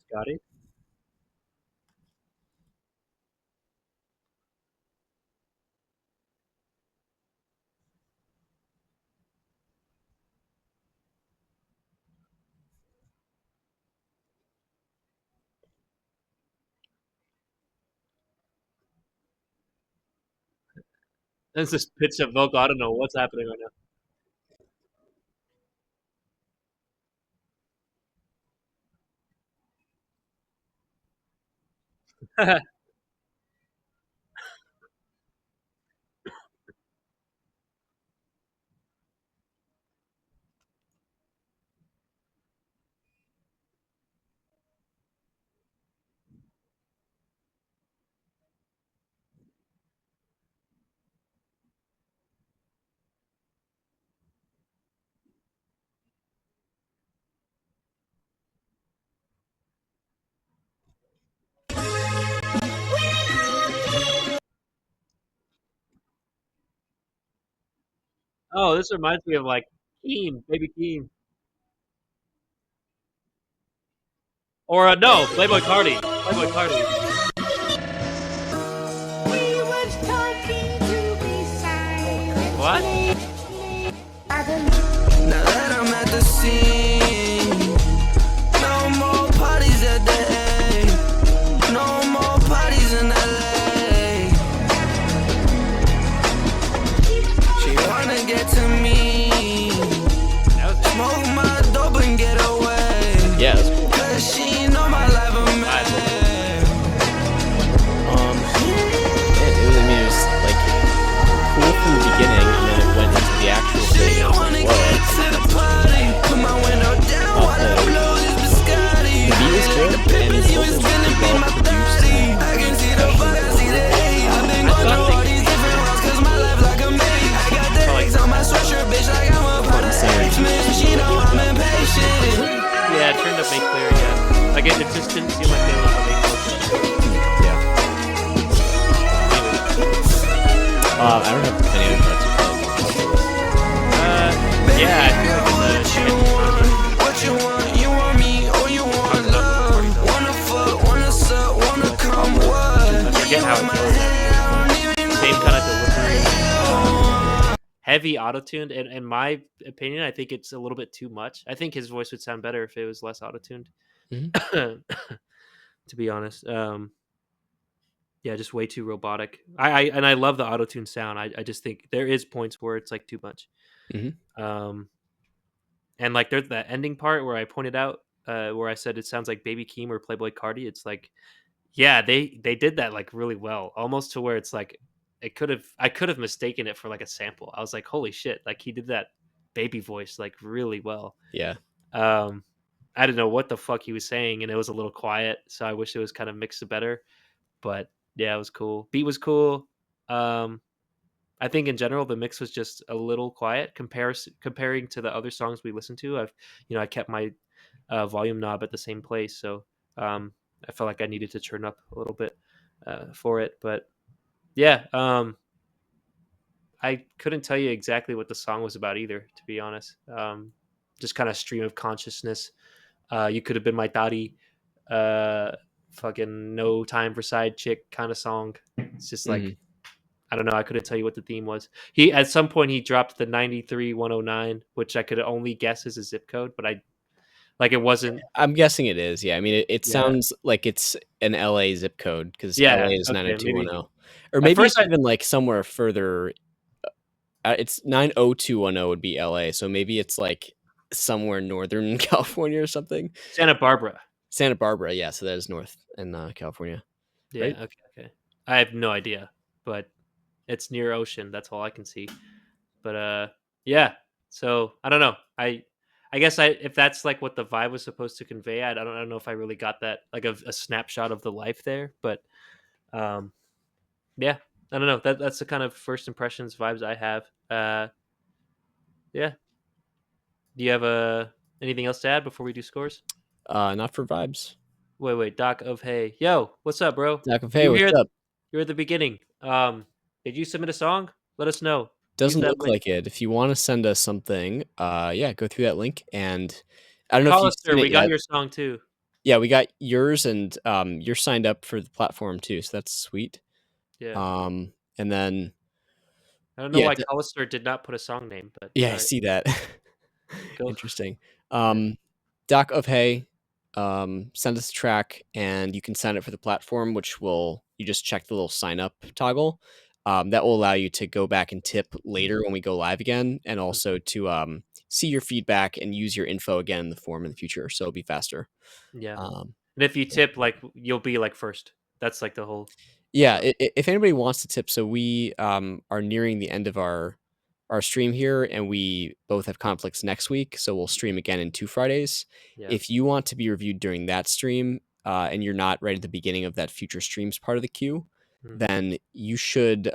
Scotty? There's this pitch of vocal. I don't know what's happening right now. Oh, this reminds me of like Keem, Baby Keem. Or no, Playboy Cardi. Playboy Cardi. What? Now that I'm at the scene, no more parties at the A, no more parties in LA. She wanna get to me, smoke my dope and get away. Yeah, that's cool. Cause she know my life a man. I don't have any other thoughts. You probably more comfortable with. Yeah, I feel like it's a hit. What you want? You want me or you want love? Wanna fuck, wanna suck, wanna come what? I forget how it goes. Same kind of delivery. Heavy auto-tuned. In my opinion, I think it's a little bit too much. I think his voice would sound better if it was less auto-tuned. Mhm. To be honest. Yeah, just way too robotic. I love the auto-tune sound. I just think there is points where it's like too much. Mhm. And like there's that ending part where I pointed out where I said it sounds like Baby Keem or Playboy Cardi. It's like, yeah, they did that like really well, almost to where it's like I could have mistaken it for like a sample. I was like, holy shit, like he did that baby voice like really well. Yeah. Um, I didn't know what the fuck he was saying, and it was a little quiet, so I wish it was kind of mixed better. But yeah, it was cool. Beat was cool. Um, I think in general the mix was just a little quiet comparing to the other songs we listened to. I kept my volume knob at the same place, so I felt like I needed to turn up a little bit for it. But yeah, I couldn't tell you exactly what the song was about either, to be honest. Just kind of stream of consciousness. You could have been my daddy. Uh, fucking no time for side chick kind of song. It's just like Mhm. I don't know. I couldn't tell you what the theme was. He at some point he dropped the 93109, which I could only guess is a zip code, but I like it wasn't. I'm guessing it is. Yeah. I mean, it Yeah, sounds like it's an LA zip code because LA yeah. is Okay, maybe 90210, or at maybe first it's I even like somewhere further. It's 90210 would be LA, so maybe it's like somewhere northern California or something. Santa Barbara. Santa Barbara, yeah. So that is north in California, right? Yeah. Okay. Okay. I have no idea, but it's near ocean. That's all I can see. But yeah. So I don't know. I guess if that's like what the vibe was supposed to convey, I don't know if I really got that like a snapshot of the life there. But um, yeah, I don't know. That's the kind of first impressions vibes I have. Yeah. Do you have anything else to add before we do scores? Not for vibes. Wait. Doc of Hey, yo, what's up, bro? Doc of Hey, You were what's here. up? You were at the beginning. Did you submit a song? Let us know. Use Doesn't that look link. like it. If you want to send us something, yeah, go through that link. And I don't know if you've Hollister, seen it we got yet. your song too. Yeah, we got yours, and you're signed up for the platform too, so that's sweet. Yeah. And then I don't know yeah, why Hollister did not put a song name, but yeah, all I right, see that. go. Interesting. Yeah. Doc of Hey, send us a track, and you can send it for the platform, which will you just check the little sign up toggle. That will allow you to go back and tip later when we go live again, and also to see your feedback and use your info again in the form in the future, so it'll be faster. Yeah. Um, And if you tip, like you'll be like first. That's like the whole. Yeah, if anybody wants to tip, so we are nearing the end of our stream here, and we both have conflicts next week, so we'll stream again in 2 Fridays. Yeah. If you want to be reviewed during that stream, and you're not right at the beginning of that future streams part of the queue, Mhm. then you should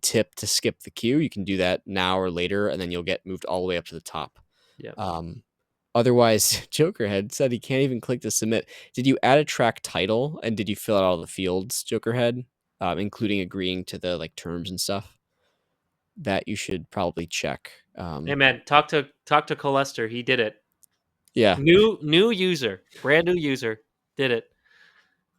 tip to skip the queue. You can do that now or later, and then you'll get moved all the way up to the top. Yeah. Um, Otherwise, Jokerhead said he can't even click to submit. Did you add a track title and did you fill out all the fields, Jokerhead, including agreeing to the like terms and stuff? That you should probably check. Hey man, talk to Colester. He did it. Yeah. New user, brand new user, did it.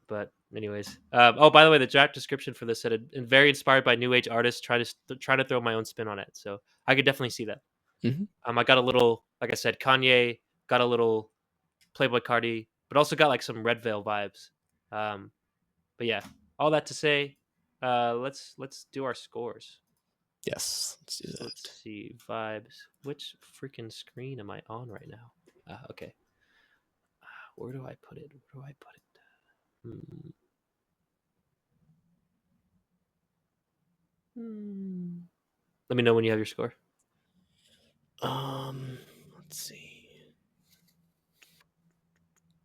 But anyways, oh by the way, the draft description for this said it very inspired by new age artists. Try to throw my own spin on it. So I could definitely see that. Hmm. I got a little, like I said, Kanye, got a little Playboy Cardi, but also got like some Red Veil vibes. Um, but yeah, all that to say, let's do our scores. Yes. Let's do So let's that. see vibes. Which freaking screen am I on right now? Okay. Where do I put it? Where do I put it? Hmm. Let me know when you have your score. Let's see.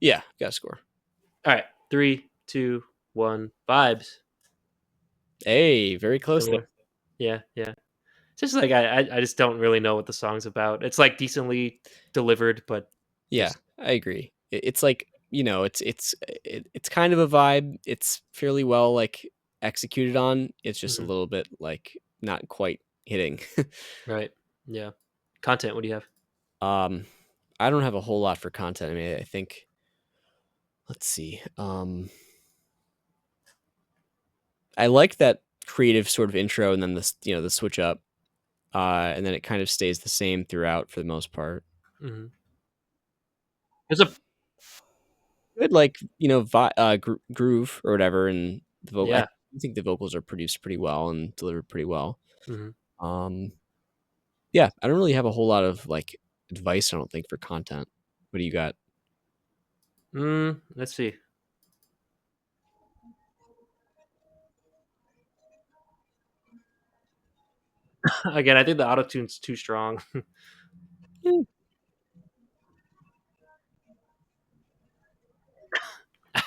Yeah, got a score. All right, 3, 2, 1. Vibes. Hey, very close there. Similar. Yeah. It's just like I just don't really know what the song's about. It's like decently delivered, but Yeah, just I agree. It's like it's kind of a vibe. It's fairly well like executed on, it's just a Mhm. little bit like not quite hitting. Right. Yeah. Content. What do you have? I don't have a whole lot for content. I mean, I think let's see. I like that creative sort of intro and then the switch up. And then it kind of stays the same throughout for the most part. Mhm. There's a Good, groove or whatever, and I yeah. think the vocals are produced pretty well and delivered pretty well. Mhm. Um, yeah, I don't really have a whole lot of like advice. I don't think for content. What do you got? Let's see. Again, I think the auto tune's too strong. Eh,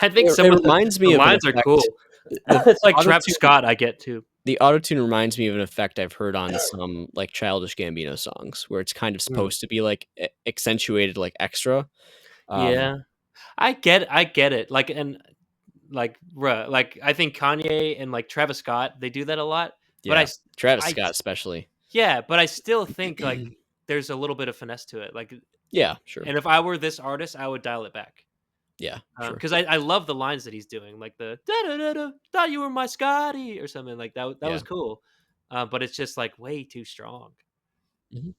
I think some It of reminds the me of an lines are cool. effect. The It's like auto Travis tune. Scott. I get too. The autotune reminds me of an effect I've heard on some like Childish Gambino songs, where it's kind of Mm. supposed to be like accentuated, like extra. Um, Yeah, I get it. Like and like, bruh, like I think Kanye and like Travis Scott, they do that a lot. But yeah, Travis I, Scott especially. yeah, but I still think like there's a little bit of finesse to it. Like, Yeah, sure. and if I were this artist, I would dial it back. Yeah, sure. Because I love the lines that he's doing, like the da da da da, thought you were my Scotty or something like that. That Yeah. was cool, but it's just like way too strong. Mhm,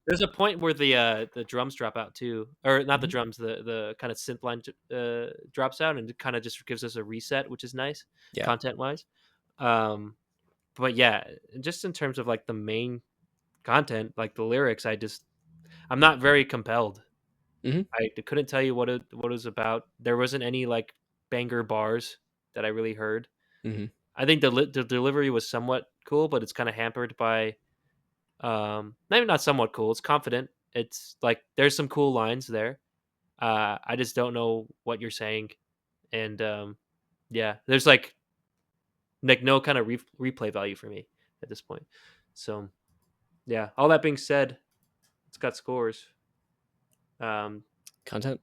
There's a point where the drums drop out too, or not the mhm. drums, the kind of synth line drops out, and it kind of just gives us a reset, which is nice, Yeah. content wise. Um, but yeah, just in terms of like the main content, like the lyrics, I'm not very compelled. Mhm, I couldn't tell you what it was about. There wasn't any like banger bars that I really heard. mhm, I think the delivery was somewhat cool, but it's kind of hampered by maybe not somewhat cool. It's confident. It's like there's some cool lines there. I just don't know what you're saying, and yeah, there's like no kind of replay value for me at this point. So yeah, all that being said, it's got scores. Um, content?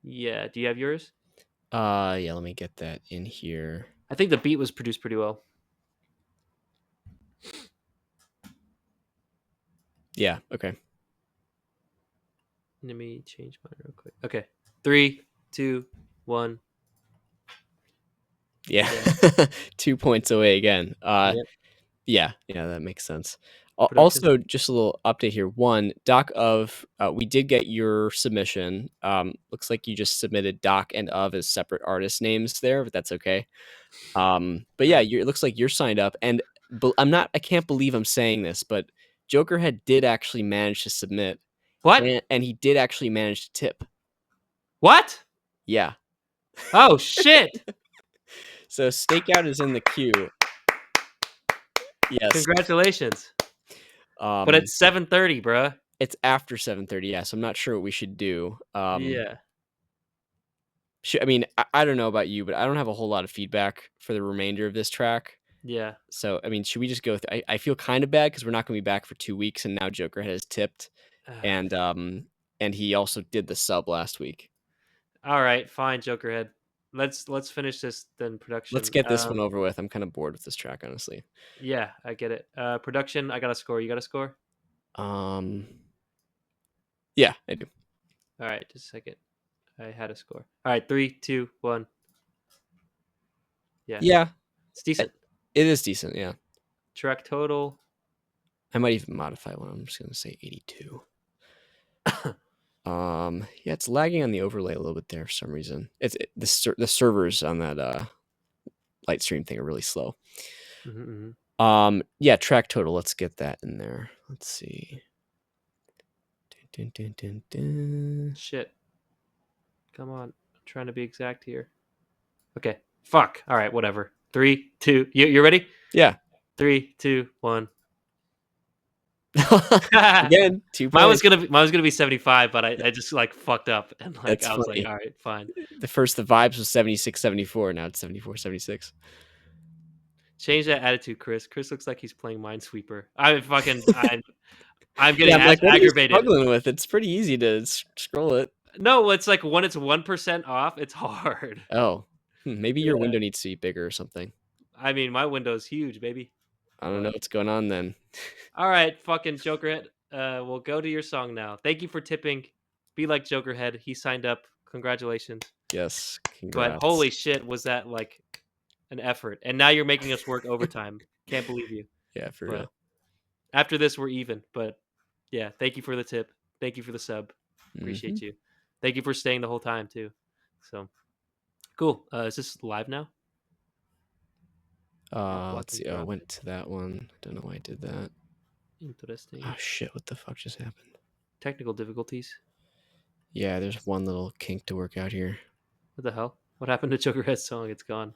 yeah, do you have yours? Yeah, let me get that in here. I think the beat was produced pretty well. Yeah, okay. Let me change mine real quick. Okay, 3, 2, 1. Yeah. Yeah. 2 points away again. Yep. Yeah, that makes sense. Production. Also, just a little update here. One, Doc of, we did get your submission. Looks like you just submitted Doc and of as separate artist names there, but that's okay. But yeah, Alright. it looks like you're signed up, and I can't believe I'm saying this, but Jokerhead did actually manage to submit, What? and he did actually manage to tip. What? Yeah. Oh shit! So Stakeout is in the queue. Yes. Congratulations. But Um, it's 7:30, bruh. it's after 7:30. Yeah, so I'm not sure what we should do. Yeah. I mean, I don't know about you, but I don't have a whole lot of feedback for the remainder of this track. Yeah. So, I mean, should we just go I feel kind of bad because we're not going to be back for 2 weeks, and now Joker has tipped, and and he also did the sub last week. All right, fine, Jokerhead. Let's finish this then. Let's Production. get this one over with. I'm kind of bored with this track, honestly. Yeah, I get it. Production. I got a score. You got a score? Um, yeah, I do. All right, just a second. I had a score. All right, 3, 2, 1. Yeah, Yeah, it's decent. it is decent. Yeah, Track total. I might even modify one. I'm just going to say 82. Yeah, it's lagging on the overlay a little bit there for some reason. The servers on that light stream thing are really slow. Yeah, track total. Let's get that in there. Let's see. Dun, dun, dun, dun. Shit. Come on. I'm trying to be exact here. Okay. Fuck. All right, whatever. 3, 2. You ready? Yeah. 3, 2, 1. Again, 2 Mine was points. gonna be 75, but I just like fucked up and like That's I was funny. like, all right, fine. The vibes was 76, 74. Now it's 74, 76. Change that attitude, Chris. Chris looks like he's playing Minesweeper. I'm getting Yeah, I'm like, what are you aggravated. struggling with? It's pretty easy to scroll it. No, it's like when it's 1% off, it's hard. Oh, maybe your Yeah. window needs to be bigger or something. I mean, my window's huge, baby. I don't know But what's going on then. all right, fucking Jokerhead. We'll go to your song now. Thank you for tipping. Be like Jokerhead. He signed up. Congratulations. Yes, But holy congrats. shit, was that like an effort? And now you're making us work overtime. Can't believe you. Yeah, for But real. after this, we're even. But yeah, thank you for the tip. Thank you for the sub. Hmm. Appreciate you. Thank you for staying the whole time too. So cool. Is this live now? Let's Blocking see. Oh, I traffic. went to that one. Don't know why I did that. Interesting. Oh shit! What the fuck just happened? Technical difficulties. Yeah, there's one little kink to work out here. What the hell? What happened to Jokerhead's song? It's gone.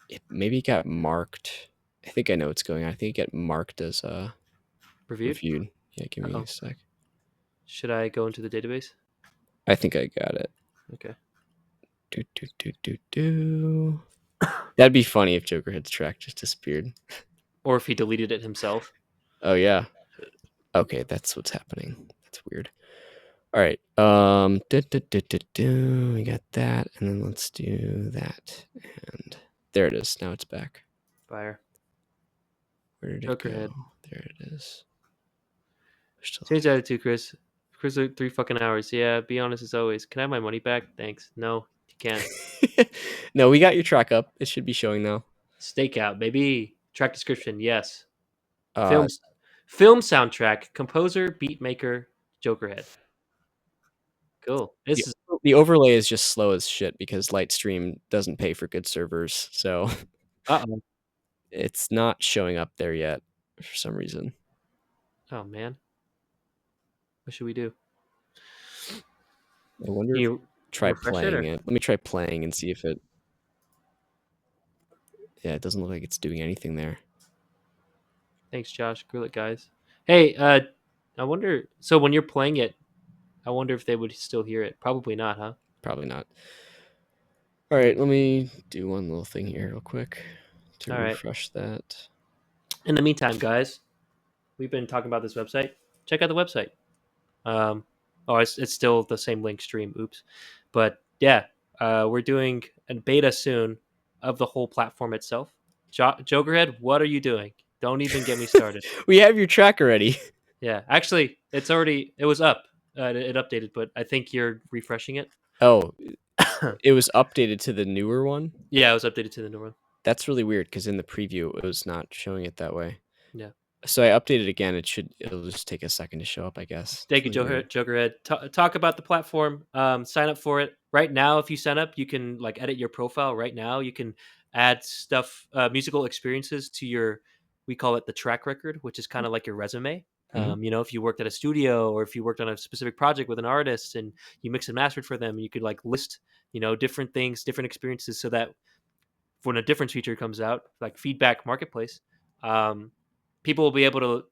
It maybe got marked. I think I know what's going on. I think it got marked as Reviewed? reviewed. Yeah, give Uh me a oh. sec. Should I go into the database? I think I got it. Okay. Do do do do do. That'd be funny if Jokerhead's track just disappeared. Or if he deleted it himself. Oh yeah. Okay, that's what's happening. That's weird. All right. We got that, and then let's do that, and there it is. Now it's back. Fire. Where did it go? Jokerhead. There it is. We're still Change attitude, Chris. Chris, 3 fucking hours. Yeah, be honest as always. Can I have my money back? Thanks. No, you can't. on. No, we got your track up. It should be showing now. Stakeout, baby. Track description, yes. Uh, Films, film soundtrack, composer, beat maker, Jokerhead. Cool. the This is the overlay is just slow as shit because Lightstream doesn't pay for good servers, so oh. it's not showing up there yet for some reason. Oh man. What should we do? I wonder Can if you try refresh it playing or it. Let me try playing and see if it. Yeah, it doesn't look like it's doing anything there. thanks, Josh. Grill it, guys. Hey, I wonder so when you're playing it, I wonder if they would still hear it. Probably not, huh? Probably not. All Hmm. right, let me do one little thing here real quick to All right. refresh that. In the meantime, guys, we've been talking about this website. Check out the website. Um, oh, it's still the same link stream. Oops, but yeah, we're doing a beta soon of the whole platform itself. Jokerhead, what are you doing? Don't even get me started. We have your track already. Yeah, actually, it was up. It updated, but I think you're refreshing it. Oh, it was updated to the newer one. Yeah, it was updated to the new one. That's really weird because in the preview it was not showing it that way. Yeah. So I updated again. It'll just take a second to show up, I guess. Thank It's you, really weird. Jokerhead. Talk about the platform. Sign up for it right now. If you sign up, you can like edit your profile right now. You can add stuff, musical experiences to your. We call it the track record, which is kind of like your resume. Mhm. If you worked at a studio or if you worked on a specific project with an artist and you mix and mastered for them, you could like list, different things, different experiences, so that when a difference feature comes out, like feedback marketplace, um, people will be able to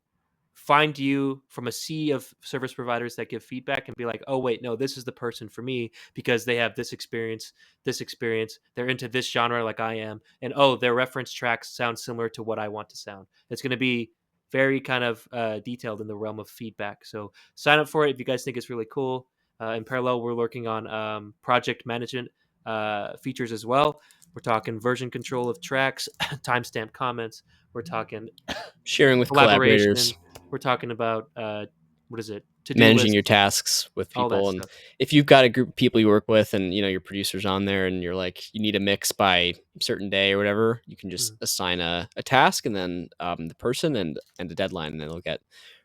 find you from a sea of service providers that give feedback and be like, oh wait, no, this is the person for me because they have this experience, they're into this genre like I am, and oh, their reference tracks sound similar to what I want to sound. It's going to be very kind of detailed in the realm of feedback. So sign up for it if you guys think it's really cool. In parallel, we're working on project management features as well. We're talking version control of tracks, timestamp comments. We're talking Sharing with collaboration. collaborators, We're talking about what is it? To do managing list, your tasks with all that people, and stuff. if you've got a group of people you work with, and your producer's on there, and you're like you need a mix by a certain day or whatever, you can just Mm. assign a task and then the person and a deadline, and then it'll get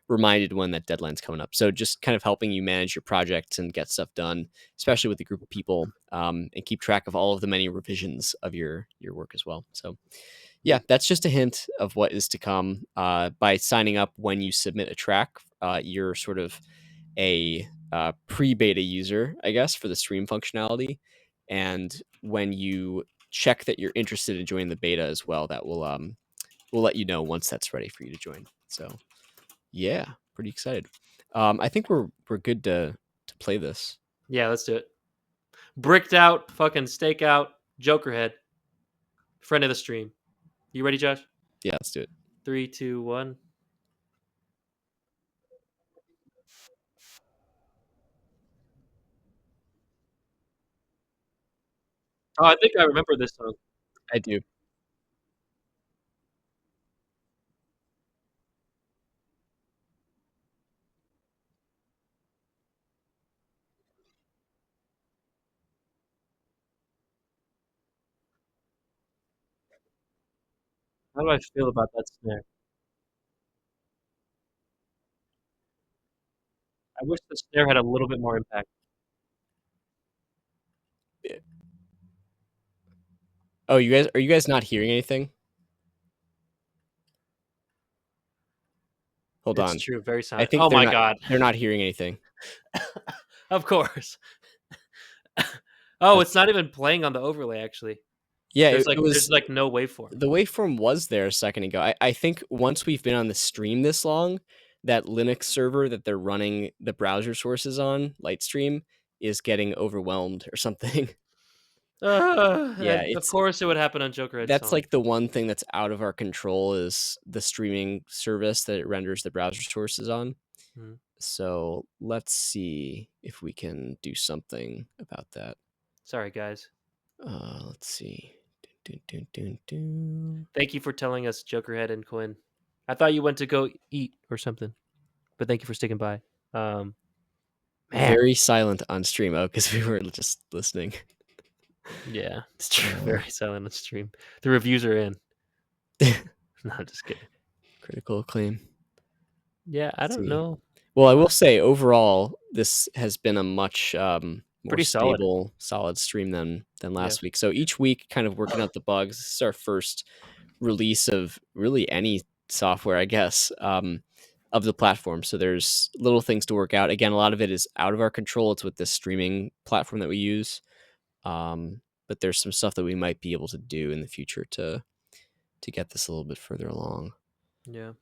reminded when that deadline's coming up. So just kind of helping you manage your projects and get stuff done, especially with a group of people, and keep track of all of the many revisions of your work as well. So yeah, that's just a hint of what is to come. By signing up when you submit a track, you're sort of a pre-beta user, I guess, for the stream functionality. And when you check that you're interested in joining the beta as well, that will let you know once that's ready for you to join. So yeah, pretty excited. I think we're good to play this. Yeah, let's do it. Bricked out, fucking stakeout, Jokerhead, friend of the stream. You ready, Josh? Yeah, let's do it. 3, 2, 1. Oh, I think I remember this song. I do. How do I feel about that snare? I wish the snare had a little bit more impact. Oh, are you guys not hearing anything? Hold It's on. true, very I silent. think Oh my god. they're not hearing anything. Of course. Oh, it's That's not even playing on the overlay, actually. Yeah, There's like no waveform. the waveform was there a second ago. I think once we've been on the stream this long, that Linux server that they're running the browser sources on, Lightstream, is getting overwhelmed or something. Yeah, Of course it would happen on Jokerhead's that's song. like the one thing that's out of our control is the streaming service that it renders the browser sources on. Mhm. So let's see if we can do something about that. Sorry, guys. Let's see. Dun, dun, dun, dun. Thank you for telling us, Jokerhead and Quinn. I thought you went to go eat or something, but thank you for sticking by. Man, Very silent on stream. Oh, because we were just listening. yeah, it's true. Very silent on stream. The reviews are in. No, I'm just kidding. Critical acclaim. Yeah, I don't See. know. Well, I will say overall, this has been a much more Pretty solid. stable, solid stream than last Yeah. week. So each week, kind of working out the bugs. This is our first release of really any software, I guess, of the platform. So there's little things to work out. Again, a lot of it is out of our control. It's with this streaming platform that we use. But there's some stuff that we might be able to do in the future to get this a little bit further along. Yeah.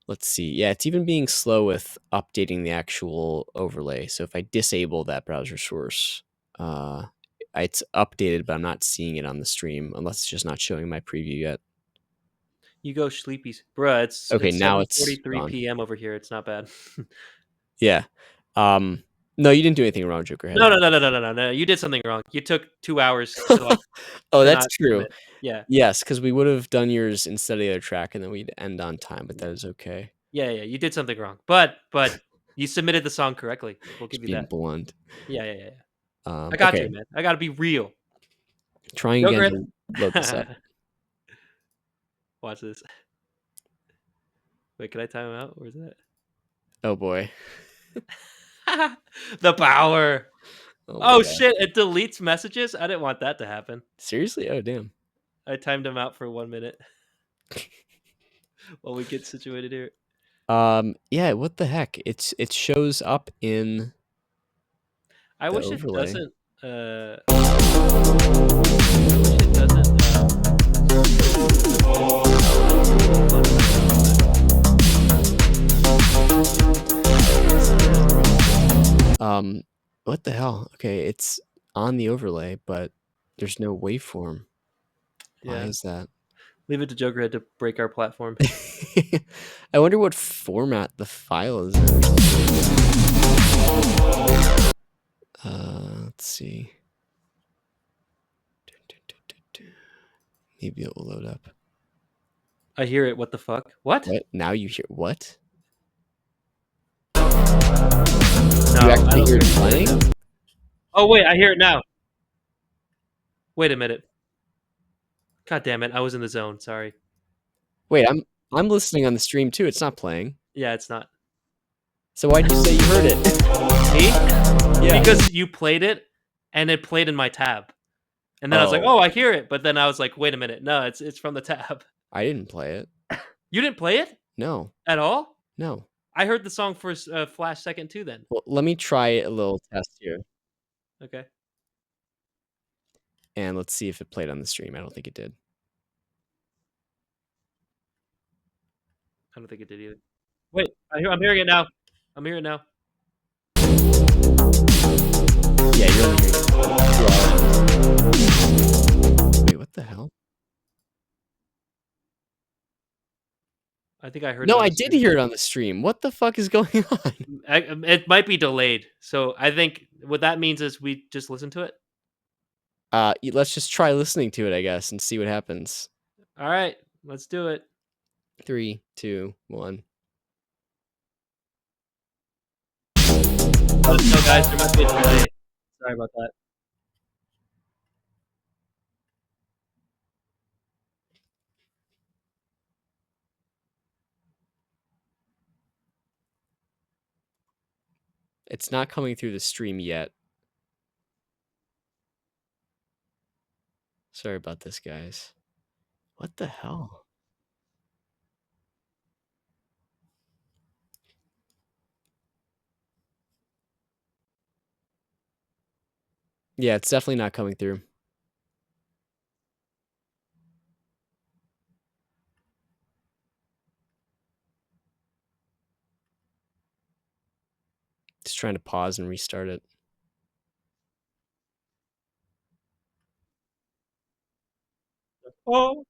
Let's see. Yeah, it's even being slow with updating the actual overlay. So if I disable that browser source, it's updated, but I'm not seeing it on the stream unless it's just not showing my preview yet. You go sleepies. Bruh, it's Okay, now it's 7:43 gone. p.m. over here. It's not bad. Yeah. No, you didn't do anything wrong, Jokerhead. No. You did something wrong. You took 2 hours to like Oh, to that's not true. submit. Yeah. Yes, because we would have done yours instead of the other track, and then we'd end on time. But that is okay. Yeah, you did something wrong. But you submitted the song correctly. We'll give Just you being that. blunt. Yeah. I got Okay, you, man. I got to be real. trying again Jokerhead. to load this up. Watch this. Wait, can I time him out? Where's that? Oh boy. The power. Oh, Oh my God. shit! It deletes messages. I didn't want that to happen. Seriously? Oh damn. I timed him out for 1 minute while we get situated here. Yeah. What the heck? It shows up in I the wish it overlay. doesn't. I wish it doesn't. What the hell? Okay, it's on the overlay, but there's no waveform. Why Yeah. is that? Leave it to Jokerhead to break our platform. I wonder what format the file is in. Let's see. Maybe it will load up. I hear it. What the fuck? What? What? Now you hear what? No, You I actually don't hear it hear playing? Oh wait, I hear it now. Wait a minute. God damn it! I was in the zone. Sorry. Wait, I'm listening on the stream too. It's not playing. Yeah, it's not. So why'd you say you heard it? Me? Yeah. Because you played it, and it played in my tab, and then I was like, Oh. "Oh, I hear it," but then I was like, "Wait a minute, no, it's from the tab." I didn't play it. You didn't play it No. at all? No. I heard the song for a flash second too. Then Well, let me try a little test here, okay. and let's see if it played on the stream. I don't think it did. I don't think it did either. Wait, I'm hearing it now. I'm hearing it now. Yeah, you're only hearing it through our end. Wait, what the hell? I think I heard. No, it on I the did stream. hear it on the stream. What the fuck is going on? It might be delayed, so I think what that means is we just listen to it. Let's just try listening to it, I guess, and see what happens. All right, let's do it. 3, 2, 1. Let us know, guys. There might be a delay. Sorry about that. It's not coming through the stream yet. Sorry about this, guys. What the hell? Yeah, it's definitely not coming through. Just trying to pause and restart it. Oh,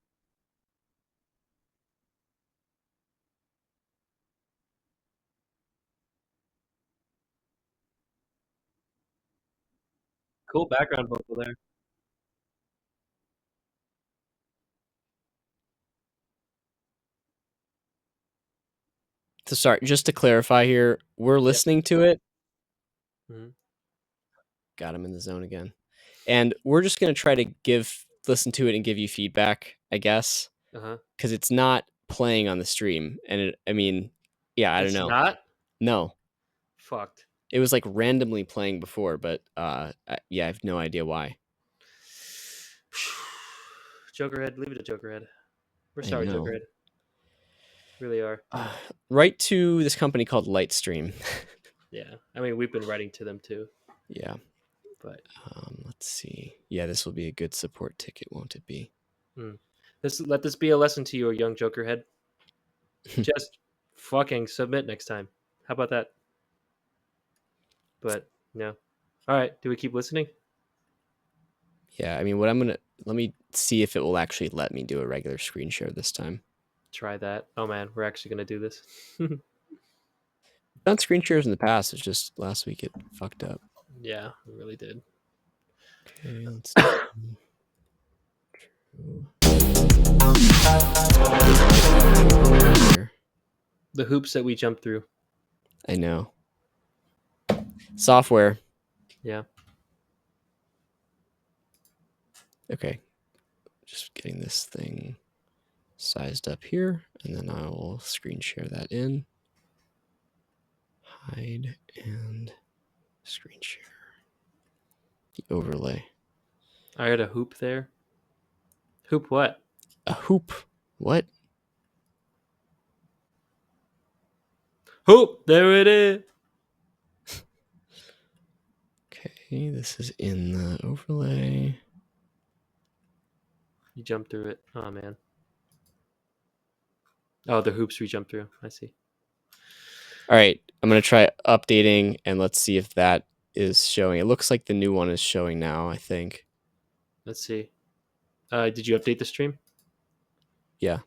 cool background vocal there. To start, just to clarify here, we're Yep. listening to it. Mhm. Got him in the zone again. And we're just gonna try to listen to it and give you feedback, I guess, Uh-huh. because it's not playing on the stream. And I mean, yeah, I don't It's know. not No, fucked. it was like randomly playing before, but yeah, I have no idea why. Jokerhead, leave it to Jokerhead. We're I sorry, know. Jokerhead. Really are. Write to this company called Lightstream. Yeah. I mean, we've been writing to them too, Yeah. but Let's see. Yeah, this will be a good support ticket, won't it be? let this be a lesson to you, young Jokerhead. Just fucking submit next time. How about that? But no. All right. Do we keep listening? Yeah, I mean, let me see if it will actually let me do a regular screen share this time. Try that. Oh man, we're actually gonna do this. Done screen shares in the past. It's just last week it fucked up. Yeah, we really did. Okay, let's do. The hoops that we jumped through. I know. Software. Yeah. Okay. Just getting this thing sized up here, and then I will screen share that in. Hide and screen share. The overlay. I heard a hoop there. Hoop what? A hoop. What? Hoop! There it is. Okay, this is in the overlay. You jumped through it. Oh man. Oh, the hoops we jumped through. I see. All right, I'm going to try updating and let's see if that is showing. It looks like the new one is showing now, I think. Let's see. Did you update the stream? Yeah.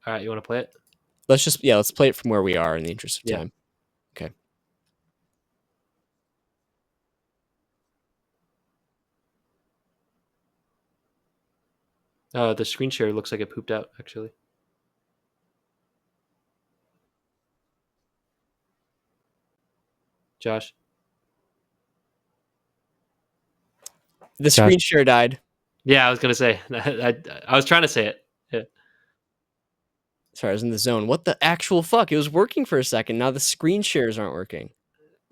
All right, you want to play it? Let's play it from where we are in the interest of Yeah. time. Okay. The screen share looks like it pooped out actually. Josh. The Josh. screen share died. Yeah, I was gonna say. I was trying to say it. Yeah. Sorry, I was in the zone. What the actual fuck? It was working for a second. Now the screen shares aren't working.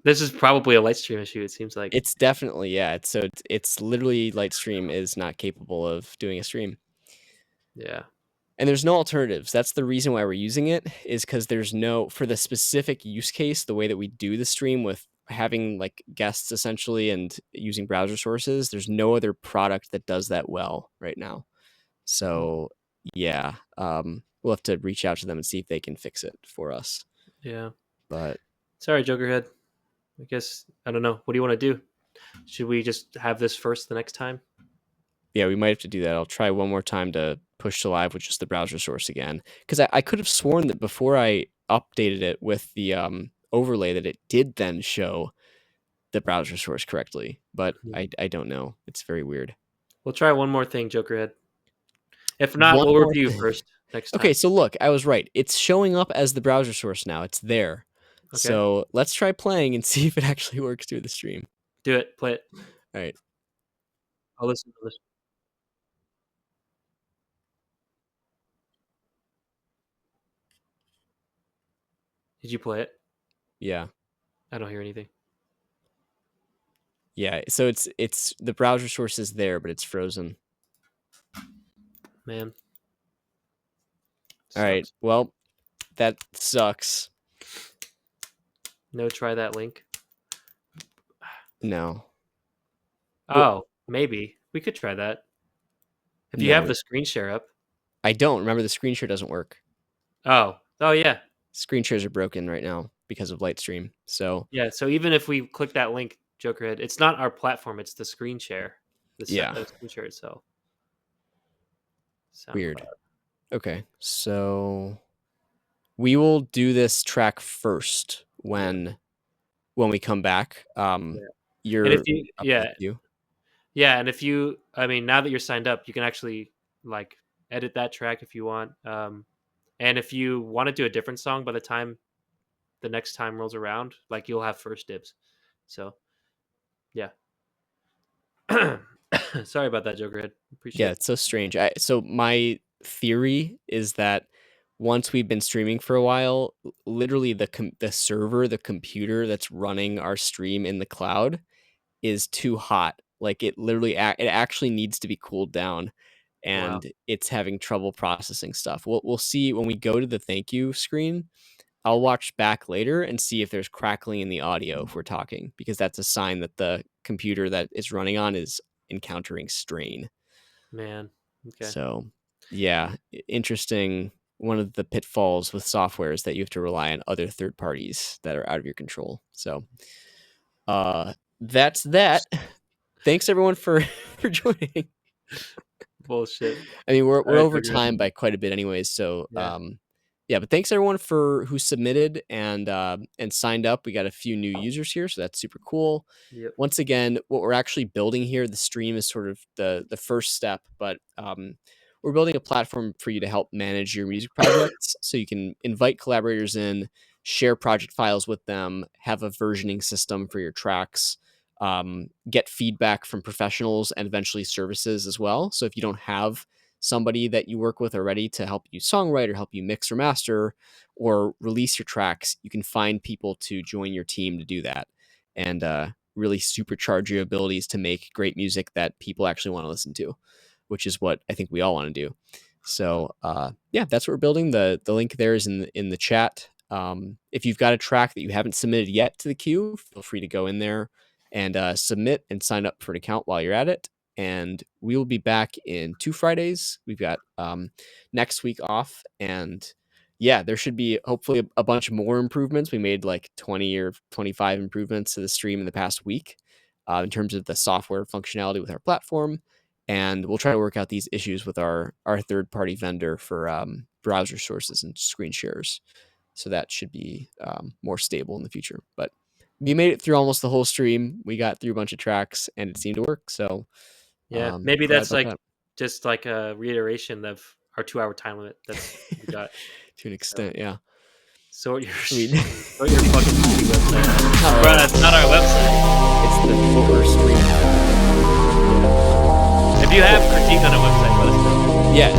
This is probably a light stream issue. It seems like. It's definitely, yeah. It's literally Lightstream is not capable of doing a stream. Yeah. And there's no alternatives. That's the reason why we're using it, is because there's no, for the specific use case, the way that we do the stream with having like guests essentially and using browser sources, there's no other product that does that well right now. So yeah, we'll have to reach out to them and see if they can fix it for us. Yeah. But Sorry, Jokerhead. I guess I don't know. What do you want to do? Should we just have this first the next time? yeah, we might have to do that. I'll try one more time to push to live with just the browser source again, because I could have sworn that before I updated it with the overlay that it did then show the browser source correctly, but I don't know. It's very weird. We'll try one more thing, Jokerhead. If not, One we'll more review thing. first next time. Okay, so look, I was right. It's showing up as the browser source now. It's there. Okay. So let's try playing and see if it actually works through the stream. Do it. Play it. All right. I'll listen to this. Did you play it? Yeah. I don't hear anything. Yeah, so it's the browser source is there, but it's frozen. Man. All right. Sucks. Well, that sucks. No, try that link. No. Oh, maybe we could try that if you have No, the screen share up. I don't. Remember, the screen share doesn't work. Oh yeah, Screen shares are broken right now because of Lightstream. So yeah. So even if we click that link, Jokerhead, it's not our platform; it's the screen share, yeah, screen share itself. weird. SoundCloud. Okay, so we will do this track first Yeah, when we come back. yeah. And if You're you, up to the queue. yeah, and if you, I mean, now that you're signed up, you can actually like edit that track if you want. And if you want to do a different song by the time the next time rolls around, like you'll have first dibs. So yeah. Sorry about that, Jokerhead. Yeah, Appreciate. it's so strange. So my theory is that once we've been streaming for a while, literally the server, the computer that's running our stream in the cloud is too hot. Like it literally it actually needs to be cooled down, Wow, and it's having trouble processing stuff. We'll see when we go to the thank you screen. I'll watch back later and see if there's crackling in the audio if we're talking, because that's a sign that the computer that it's running on is encountering strain. man. Okay. So, yeah, interesting. One of the pitfalls with software is that you have to rely on other third parties that are out of your control. So, that's that. Thanks everyone for for joining. Bullshit. I mean, we're All right, over Jokerhead. time by quite a bit anyways, so Yeah. yeah, but thanks everyone for who submitted and signed up. We got a few new users here, so that's super cool. Yep. Once again, what we're actually building here, the stream is sort of the first step, but we're building a platform for you to help manage your music projects, so you can invite collaborators in, share project files with them, have a versioning system for your tracks, get feedback from professionals and eventually services as well. So if you don't have somebody that you work with already to help you songwrite or help you mix or master or release your tracks, you can find people to join your team to do that and really supercharge your abilities to make great music that people actually want to listen to, which is what I think we all want to do. So yeah, that's what we're building. The link there is in the chat. If you've got a track that you haven't submitted yet to the queue, feel free to go in there and submit and sign up for an account while you're at it. And we will be back in 2 Fridays. We've got next week off, and yeah, there should be hopefully a bunch more improvements. We made like 20 or 25 improvements to the stream in the past week in terms of the software functionality with our platform, and we'll try to work out these issues with our third party vendor for browser sources and screen shares. So that should be more stable in the future. But we made it through almost the whole stream. We got through a bunch of tracks, and it seemed to work. So Yeah. Maybe glad that's about like that just like a reiteration of our 2 hour time limit. That's we got. to an So extent. Yeah, sort your sweet. sort your fucking shitty website out. All Bro, right. that's not our website. It's the fuller stream. If you have critique on our website, let us know. Yeah.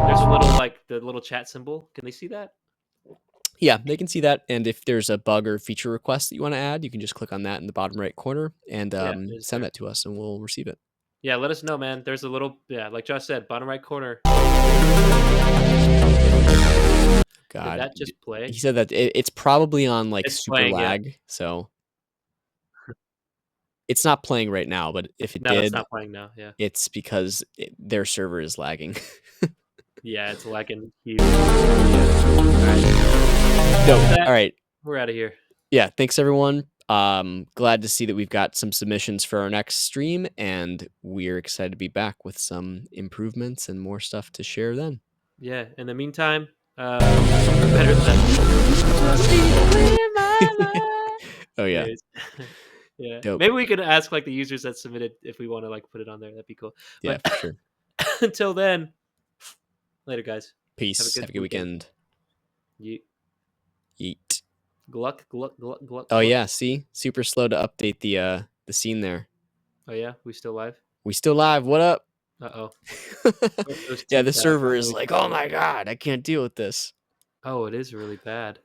There's a little like the little chat symbol. Can they see that? Yeah, they can see that. And if there's a bug or feature request that you want to add, you can just click on that in the bottom right corner and Yeah, it is send there. that to us, and we'll receive it. Yeah, let us know, man. There's a little, like Josh said, bottom right corner. God, Did that just play? he said that it's probably on like It's super playing, yeah. lag, so it's not playing right now. But if it No, it's did, not playing now. Yeah, it's because their server is lagging. yeah, it's lagging huge. Dope. that- All right. We're out of here. Yeah, thanks everyone. Glad to see that we've got some submissions for our next stream, and we're excited to be back with some improvements and more stuff to share then. Yeah. In the meantime, better than. Oh yeah. Anyways, yeah. Dope. Maybe we could ask like the users that submitted if we want to like put it on there. That'd be cool. Yeah, But for sure. until then, later, guys. Peace. Have a good weekend. Yeet. Yeet. Gluck, gluck, gluck, gluck. Oh gluck. yeah, see? Super slow to update the scene there. Oh yeah, we still live? We still live. What up? Uh-oh. Yeah, the server is like, "Oh my god, I can't deal with this." Oh, it is really bad.